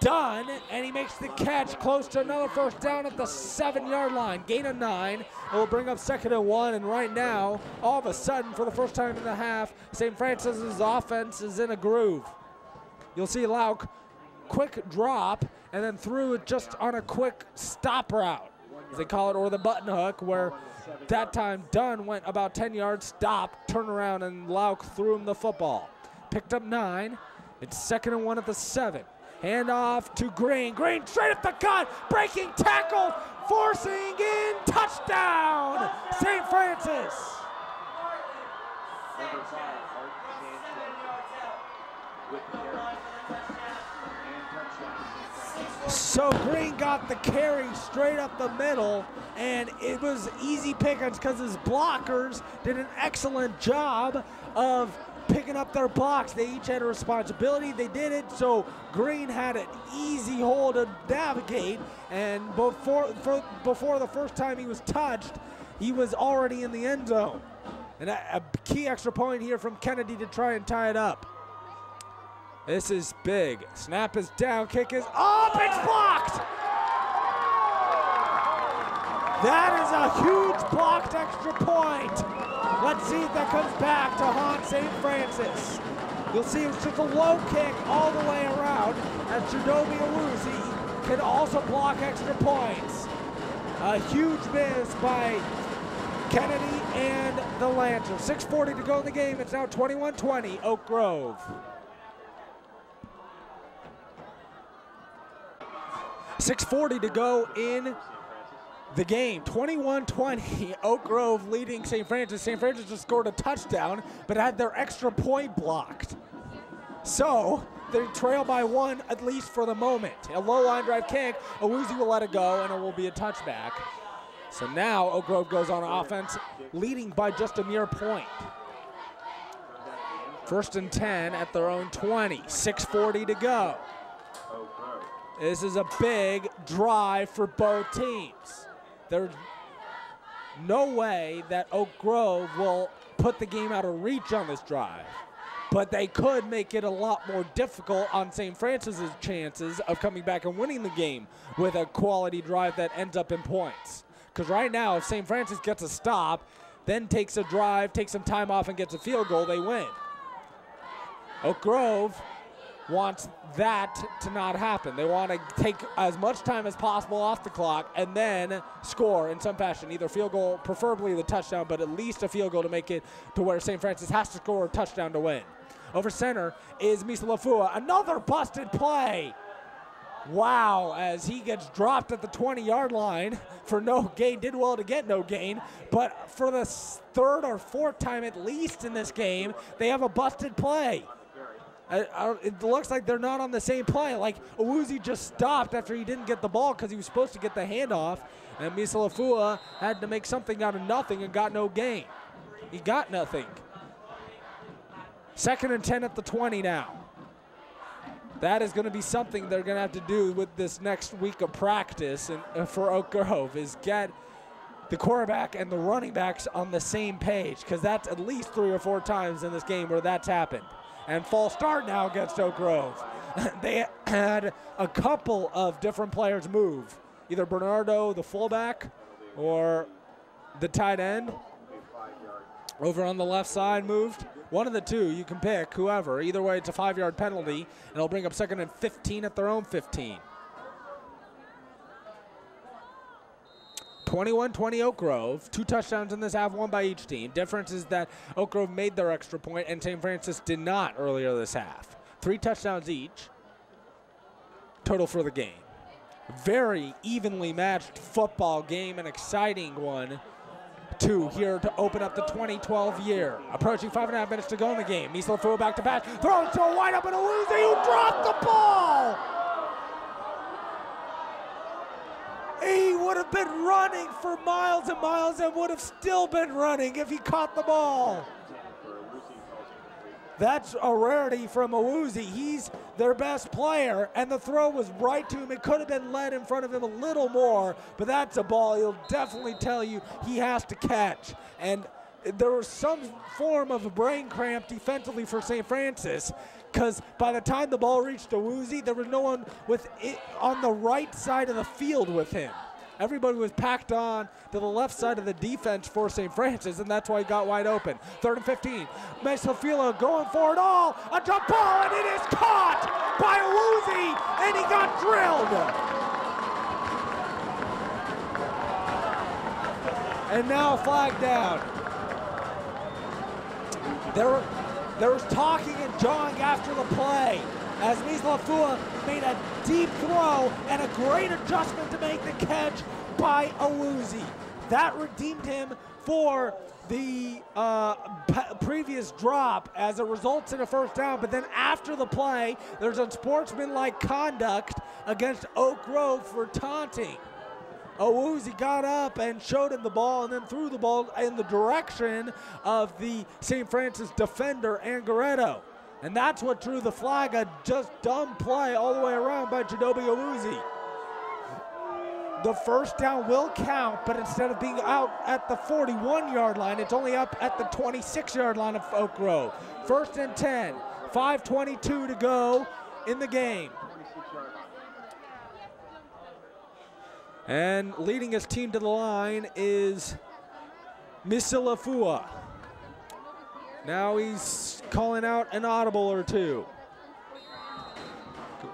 done, and he makes the catch close to another 1st down at the 7-yard line. Gain of 9. It will bring up 2nd and 1, and right now, all of a sudden, for the first time in the half, St. Francis's offense is in a groove. You'll see Lauk, quick drop, and then threw it just on a quick stop route, as they call it, or the button hook, where that time Dunn went about 10 yards, stopped, turned around, and Lauk threw him the football. Picked up 9. It's 2nd and 1 at the 7. Hand off to Green. Green straight up the gut. Breaking tackle. Forcing in. Touchdown. St. Francis. So Green got the carry straight up the middle, and it was easy pickings because his blockers did an excellent job of picking picking up their blocks. They each had a responsibility. They did it, so Green had an easy hole to navigate, and before the first time he was touched, he was already in the end zone. And a key extra point here from Kennedy to try and tie it up. This is big. Snap is down, kick is up, it's blocked! That is a huge blocked extra point. Let's see if that comes back to haunt St. Francis. You'll see it's just a low kick all the way around, and Chidobe Awuzie can also block extra points. A huge miss by Kennedy and the Lancers. 6:40 to go in the game. It's now 21-20, Oak Grove. .640 to go in the game. 21-20, Oak Grove leading St. Francis. St. Francis just scored a touchdown, but had their extra point blocked. So they trail by one, at least for the moment. A low line drive kick, Awuzie will let it go, and it will be a touchback. So now Oak Grove goes on offense, leading by just a mere point. 1st and 10 at their own 20, 6:40 to go. This is a big drive for both teams. There's no way that Oak Grove will put the game out of reach on this drive, but they could make it a lot more difficult on St. Francis's chances of coming back and winning the game with a quality drive that ends up in points. Because right now, if St. Francis gets a stop, then takes a drive, takes some time off and gets a field goal, they win. Oak Grove wants that to not happen. They want to take as much time as possible off the clock and then score in some fashion, either field goal, preferably the touchdown, but at least a field goal to make it to where St. Francis has to score a touchdown to win. Over center is Misa Lafua, another busted play. Wow, as he gets dropped at the 20-yard line for no gain. Did well to get no gain, but for the 3rd or 4th time at least in this game, they have a busted play. It looks like they're not on the same play. Like Awuzie just stopped after he didn't get the ball because he was supposed to get the handoff, and Misa Lafua had to make something out of nothing and got no gain. He got nothing. 2nd and 10 at the 20 now. That is going to be something they're going to have to do with this next week of practice and for Oak Grove, is get the quarterback and the running backs on the same page, because that's at least 3 or 4 times in this game where that's happened. And false start now against Oak Grove. They had a couple of different players move, either Bernardo, the fullback, or the tight end over on the left side moved. One of the two, you can pick whoever. Either way, it's a 5-yard penalty, and it'll bring up 2nd and 15 at their own 15. 21-20 Oak Grove. 2 touchdowns in this half, 1 by each team. Difference is that Oak Grove made their extra point and St. Francis did not earlier this half. 3 touchdowns each total for the game. Very evenly matched football game, an exciting one. 2 here to open up the 2012 year. Approaching 5.5 minutes to go in the game. Misa Lafua back to pass. Throws to a wide open Awuzie, who dropped the ball. He would have been running for miles and miles and would have still been running if he caught the ball. That's a rarity from Awuzie. He's their best player, and the throw was right to him. It could have been led in front of him a little more, but that's a ball he'll definitely tell you he has to catch. And there was some form of a brain cramp defensively for St. Francis, because by the time the ball reached Awuzie, there was no one with it on the right side of the field with him. Everybody was packed on to the left side of the defense for St. Francis, and that's why he got wide open. 3rd and 15. Mesofila going for it all. A jump ball, and it is caught by Awuzie, and he got drilled. And now flag down. There was talking and jawing after the play, as Misa Lafua made a deep throw and a great adjustment to make the catch by Awuzie. That redeemed him for the previous drop, as it results in a 1st down. But then after the play, there's unsportsmanlike conduct against Oak Grove for taunting. Owuzi got up and showed him the ball and then threw the ball in the direction of the St. Francis defender, Angaretto. And that's what drew the flag, a just dumb play all the way around by Jadobi Owuzi. The first down will count, but instead of being out at the 41-yard line, it's only up at the 26-yard line of Oak Grove. 1st and 10, 5:22 to go in the game. And leading his team to the line is Misilafua. Now he's calling out an audible or two.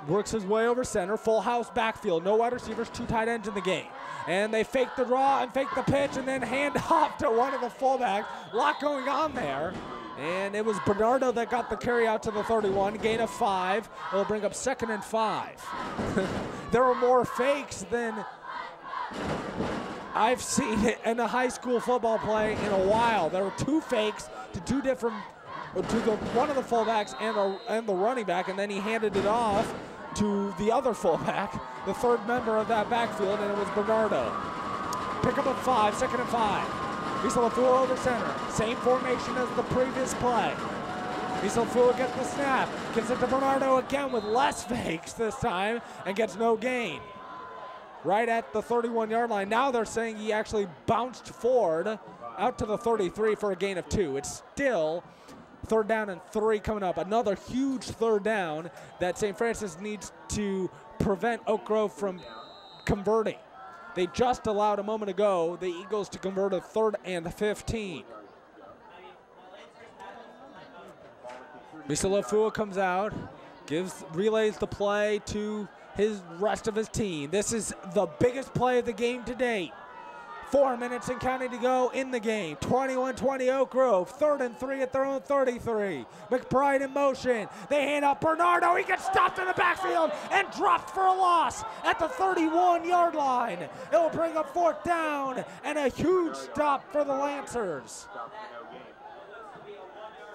Works his way over center, full house backfield, no wide receivers, 2 tight ends in the game. And they fake the draw and fake the pitch and then hand off to one of the fullbacks. A lot going on there. And it was Bernardo that got the carry out to the 31, gain of 5. It'll bring up 2nd and 5. There were more fakes than I've seen it in a high school football play in a while. There were 2 fakes to one of the fullbacks and the running back, and then he handed it off to the other fullback, the 3rd member of that backfield, and it was Bernardo. Pick up a 5, 2nd and 5. Misilafua over center, same formation as the previous play. Misilafua gets the snap, gives it to Bernardo again with less fakes this time, and gets no gain. Right at the 31-yard line. Now they're saying he actually bounced forward out to the 33 for a gain of 2. It's still 3rd down and 3 coming up. Another huge 3rd down that St. Francis needs to prevent Oak Grove from converting. They just allowed a moment ago the Eagles to convert a 3rd and 15. Misilafua comes out, relays the play to his rest of his team. This is the biggest play of the game to date. 4 minutes and counting to go in the game. 21-20 Oak Grove. 3rd and 3 at their own 33. McBride in motion. They hand out Bernardo. He gets stopped in the backfield and dropped for a loss at the 31-yard line. It will bring up 4th down and a huge stop for the Lancers.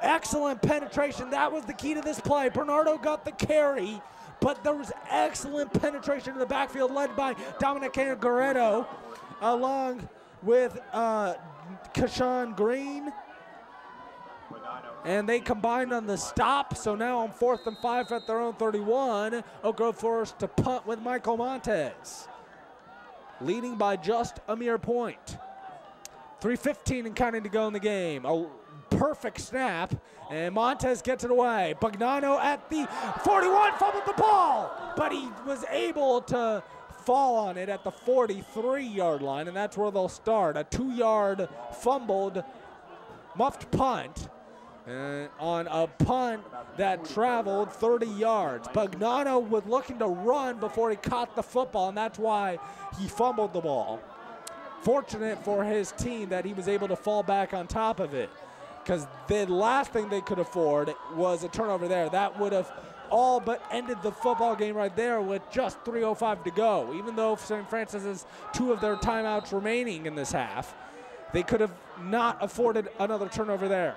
Excellent penetration. That was the key to this play. Bernardo got the carry, but there was excellent penetration in the backfield led by Dominic Angaretto along with Kashawn Green. And they combined on the stop, so now on 4th and 5 at their own 31, Oak Grove forced to punt with Michael Montez, leading by just a mere point. 3:15 and counting to go in the game. A perfect snap, and Montez gets it away. Bugnano at the 41 fumbled the ball, but he was able to fall on it at the 43-yard line, and that's where they'll start. A 2-yard fumbled, muffed punt on a punt that traveled 30 yards. Bugnano was looking to run before he caught the football, and that's why he fumbled the ball. Fortunate for his team that he was able to fall back on top of it, because the last thing they could afford was a turnover there. That would have all but ended the football game right there with just 3:05 to go. Even though St. Francis has 2 of their timeouts remaining in this half, they could have not afforded another turnover there.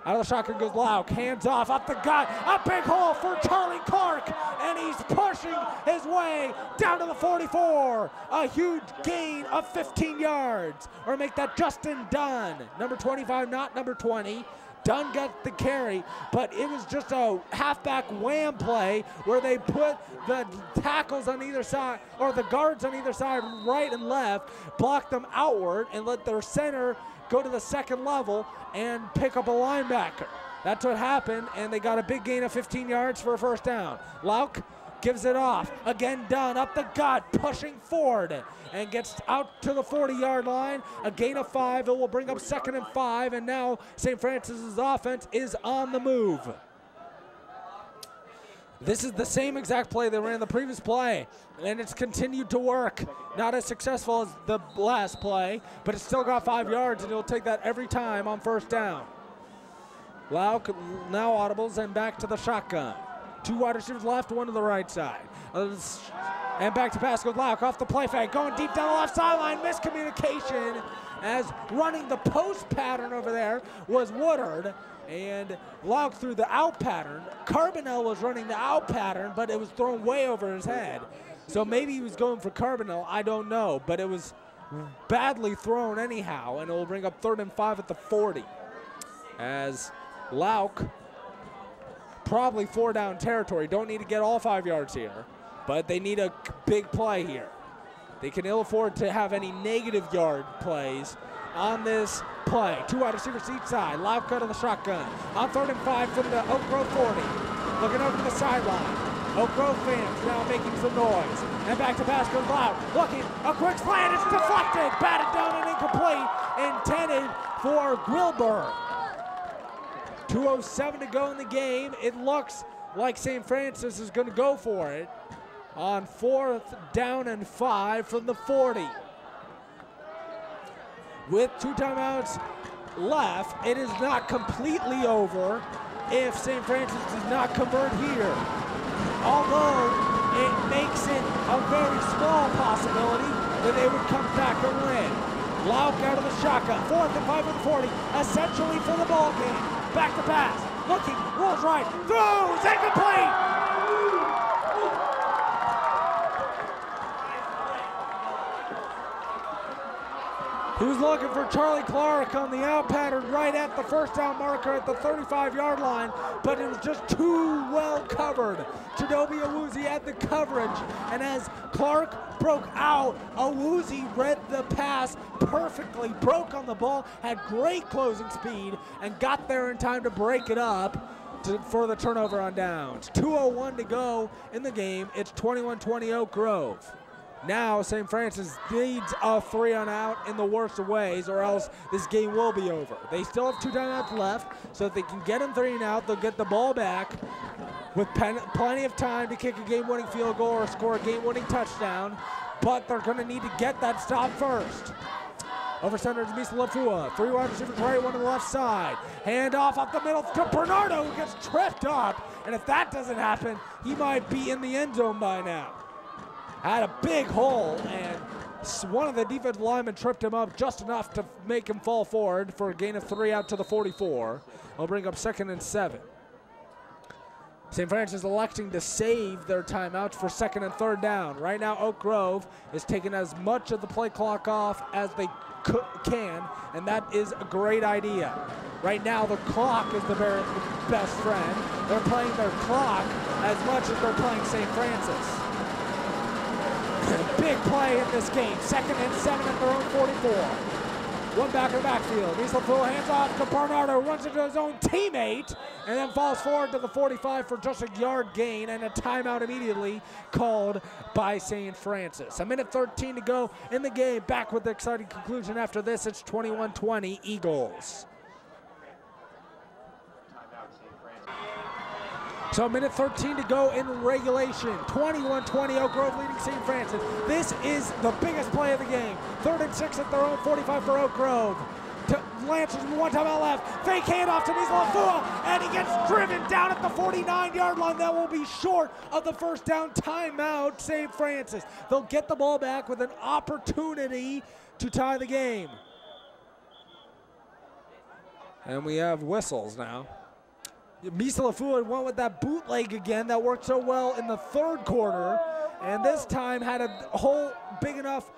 Out of the shotgun goes Lauk, hands off, up the gut, a big hole for Charlie Clark, and he's pushing his way down to the 44. A huge gain of 15 yards, or make that Justin Dunn, number 25, not number 20. Dunn got the carry, but it was just a halfback wham play where they put the tackles on either side, or the guards on either side, right and left, blocked them outward, and let their center go to the 2nd level and pick up a linebacker. That's what happened, and they got a big gain of 15 yards for a 1st down. Lauk gives it off. Again, Dunn up the gut, pushing forward, and gets out to the 40-yard line. A gain of 5. It will bring up 2nd and 5, and now St. Francis's offense is on the move. This is the same exact play they ran the previous play, and it's continued to work. Not as successful as the last play, but it's still got 5 yards, and it'll take that every time on 1st down. Lauk now audibles and back to the shotgun. 2 wide receivers left, 1 to the right side. And back to pass goes Lauk off the play fake, going deep down the left sideline. Miscommunication as running the post pattern over there was Woodard, and Lauk threw the out pattern. Carbonell was running the out pattern, but it was thrown way over his head. So maybe he was going for Carbonell, I don't know, but it was badly thrown anyhow, and it will bring up 3rd and 5 at the 40. As Lauk, probably 4-down territory, don't need to get all 5 yards here, but they need a big play here. They can ill afford to have any negative yard plays on this play. 2 wide receivers each side. Lauk out of the shotgun. On 3rd and 5 from the Oak Grove 40. Looking over to the sideline. Oak Grove fans now making some noise. And back to pass goes Lauk. Looking, a quick slant, it's deflected. Batted down and incomplete. Intended for Wilbur. 2:07 to go in the game. It looks like St. Francis is going to go for it on 4th down and 5 from the 40. With 2 timeouts left, it is not completely over if St. Francis does not convert here. Although it makes it a very small possibility that they would come back and win. Lauk out of the shotgun, 4th and 5 with the 40, essentially for the ball game. Back to pass, looking, rolls right, throws, incomplete! He was looking for Charlie Clark on the out pattern right at the 1st down marker at the 35-yard line, but it was just too well covered. Chidobe Awuzie had the coverage, and as Clark broke out, Awuzie read the pass perfectly, broke on the ball, had great closing speed, and got there in time to break it up for the turnover on downs. 2:01 to go in the game. It's 21-20 Oak Grove. Now St. Francis needs a 3-and-out in the worst of ways, or else this game will be over. They still have 2 timeouts left, so if they can get them 3-and-out, they'll get the ball back with plenty of time to kick a game-winning field goal or score a game-winning touchdown, but they're going to need to get that stop first. Over center to Misa Lafua. 3 wide receivers right, 1 on the left side. Hand off the middle to Bernardo, who gets tripped up, and if that doesn't happen, he might be in the end zone by now. Had a big hole, and one of the defensive linemen tripped him up just enough to make him fall forward for a gain of 3 out to the 44. They'll bring up 2nd and 7. St. Francis electing to save their timeouts for 2nd and 3rd down. Right now, Oak Grove is taking as much of the play clock off as they can, and that is a great idea. Right now, the clock is the best friend. They're playing their clock as much as they're playing St. Francis. Big play in this game. 2nd and 7 at their own 44. 1 back in the backfield. Miesel full hands off to Bernardo, runs into his own teammate, and then falls forward to the 45 for just a yard gain, and a timeout immediately called by St. Francis. 1:13 to go in the game. Back with the exciting conclusion after this. It's 21-20 Eagles. So 1:13 to go in regulation. 21-20, Oak Grove leading St. Francis. This is the biggest play of the game. 3rd and 6 at their own 45 for Oak Grove. Lancers with 1 timeout left. Fake handoff to Miesel Lafua, and he gets driven down at the 49-yard line. That will be short of the 1st down timeout, St. Francis. They'll get the ball back with an opportunity to tie the game. And we have whistles now. Miesel Lafua went with that bootleg again that worked so well in the 3rd quarter, and this time had a hole big enough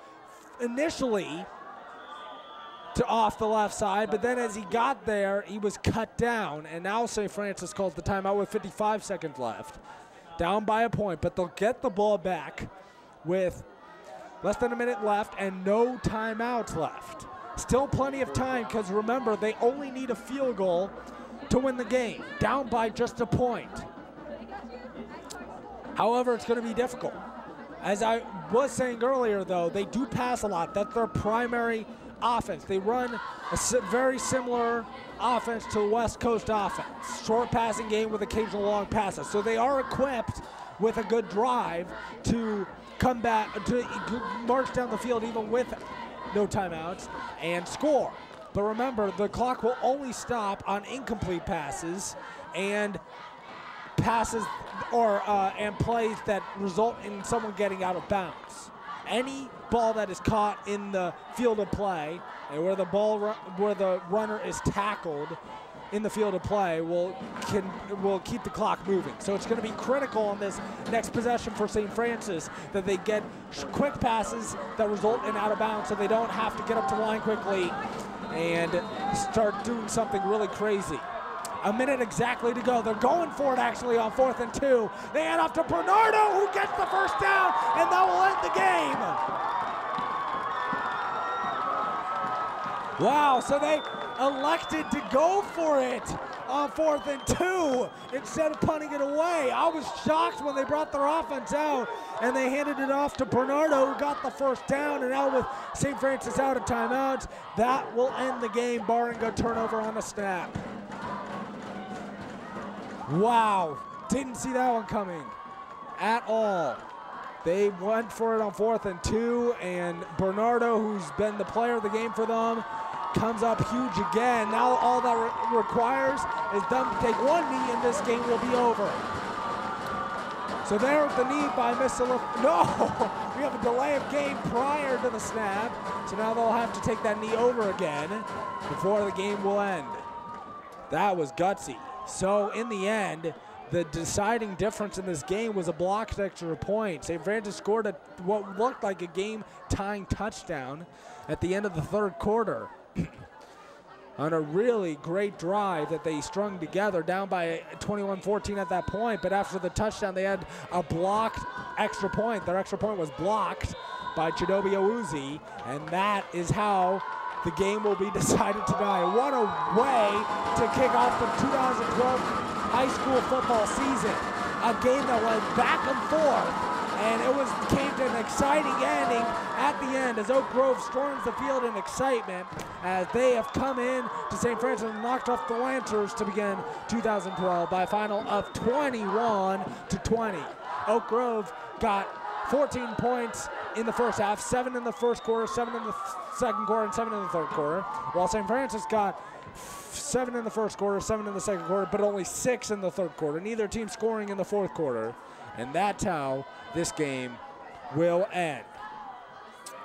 initially to off the left side, but then as he got there, he was cut down, and now St. Francis calls the timeout with 55 seconds left. Down by a point, but they'll get the ball back with less than a minute left and no timeouts left. Still plenty of time, because remember, they only need a field goal to win the game, down by just a point. However, it's going to be difficult. As I was saying earlier, though, they do pass a lot. That's their primary offense. They run a very similar offense to the West Coast offense. Short passing game with occasional long passes. So they are equipped with a good drive to come back, to march down the field even with no timeouts and score. But remember, the clock will only stop on incomplete passes and passes and plays that result in someone getting out of bounds. Any ball that is caught in the field of play and where the runner is tackled in the field of play will keep the clock moving. So it's going to be critical on this next possession for St. Francis that they get quick passes that result in out of bounds, so they don't have to get up to the line quickly and start doing something really crazy. A minute exactly to go. They're going for it actually on 4th and 2. They hand off to Bernardo, who gets the first down, and that will end the game. Wow, so they elected to go for it on 4th and 2 instead of punting it away. I was shocked when they brought their offense out and they handed it off to Bernardo, who got the first down, and now with St. Francis out of timeouts, that will end the game, barring a turnover on a snap. Wow, didn't see that one coming at all. They went for it on 4th and 2, and Bernardo, who's been the player of the game for them, comes up huge again. Now all that requires is them to take one knee, and this game will be over. So there with the knee by Mr. No, we have a delay of game prior to the snap. So now they'll have to take that knee over again before the game will end. That was gutsy. So in the end, the deciding difference in this game was a blocked extra point. St. Francis scored what looked like a game-tying touchdown at the end of the 3rd quarter on a really great drive that they strung together, down by 21-14 at that point. But after the touchdown, they had a blocked extra point. Their extra point was blocked by Chidobe Awuzie, and that is how the game will be decided tonight. What a way to kick off the 2012 high school football season. A game that went back and forth, and it came to an exciting ending at the end as Oak Grove storms the field in excitement as they have come in to St. Francis and knocked off the Lancers to begin 2012 by a final of 21-20. Oak Grove got 14 points in the first half, 7 in the first quarter, 7 in the second quarter, and 7 in the third quarter, while St. Francis got 7 in the first quarter, 7 in the second quarter, but only 6 in the third quarter. Neither team scoring in the fourth quarter, and that's how this game will end.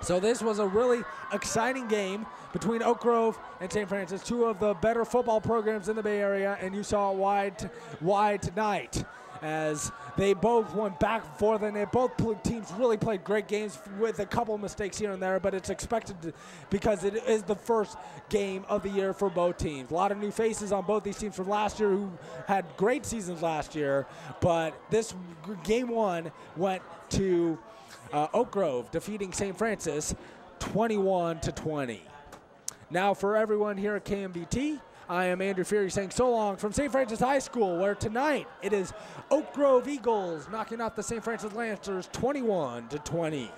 So this was a really exciting game between Oak Grove and St. Francis, two of the better football programs in the Bay Area, and you saw why tonight, as they both went back and forth, and both teams really played great games with a couple mistakes here and there, but it's expected to, because it is the first game of the year for both teams. A lot of new faces on both these teams from last year who had great seasons last year, but this game one went to Oak Grove, defeating St. Francis 21-20. Now for everyone here at KMVT, I am Andrew Fury saying so long from St. Francis High School, where tonight it is Oak Grove Eagles knocking off the St. Francis Lancers 21-20.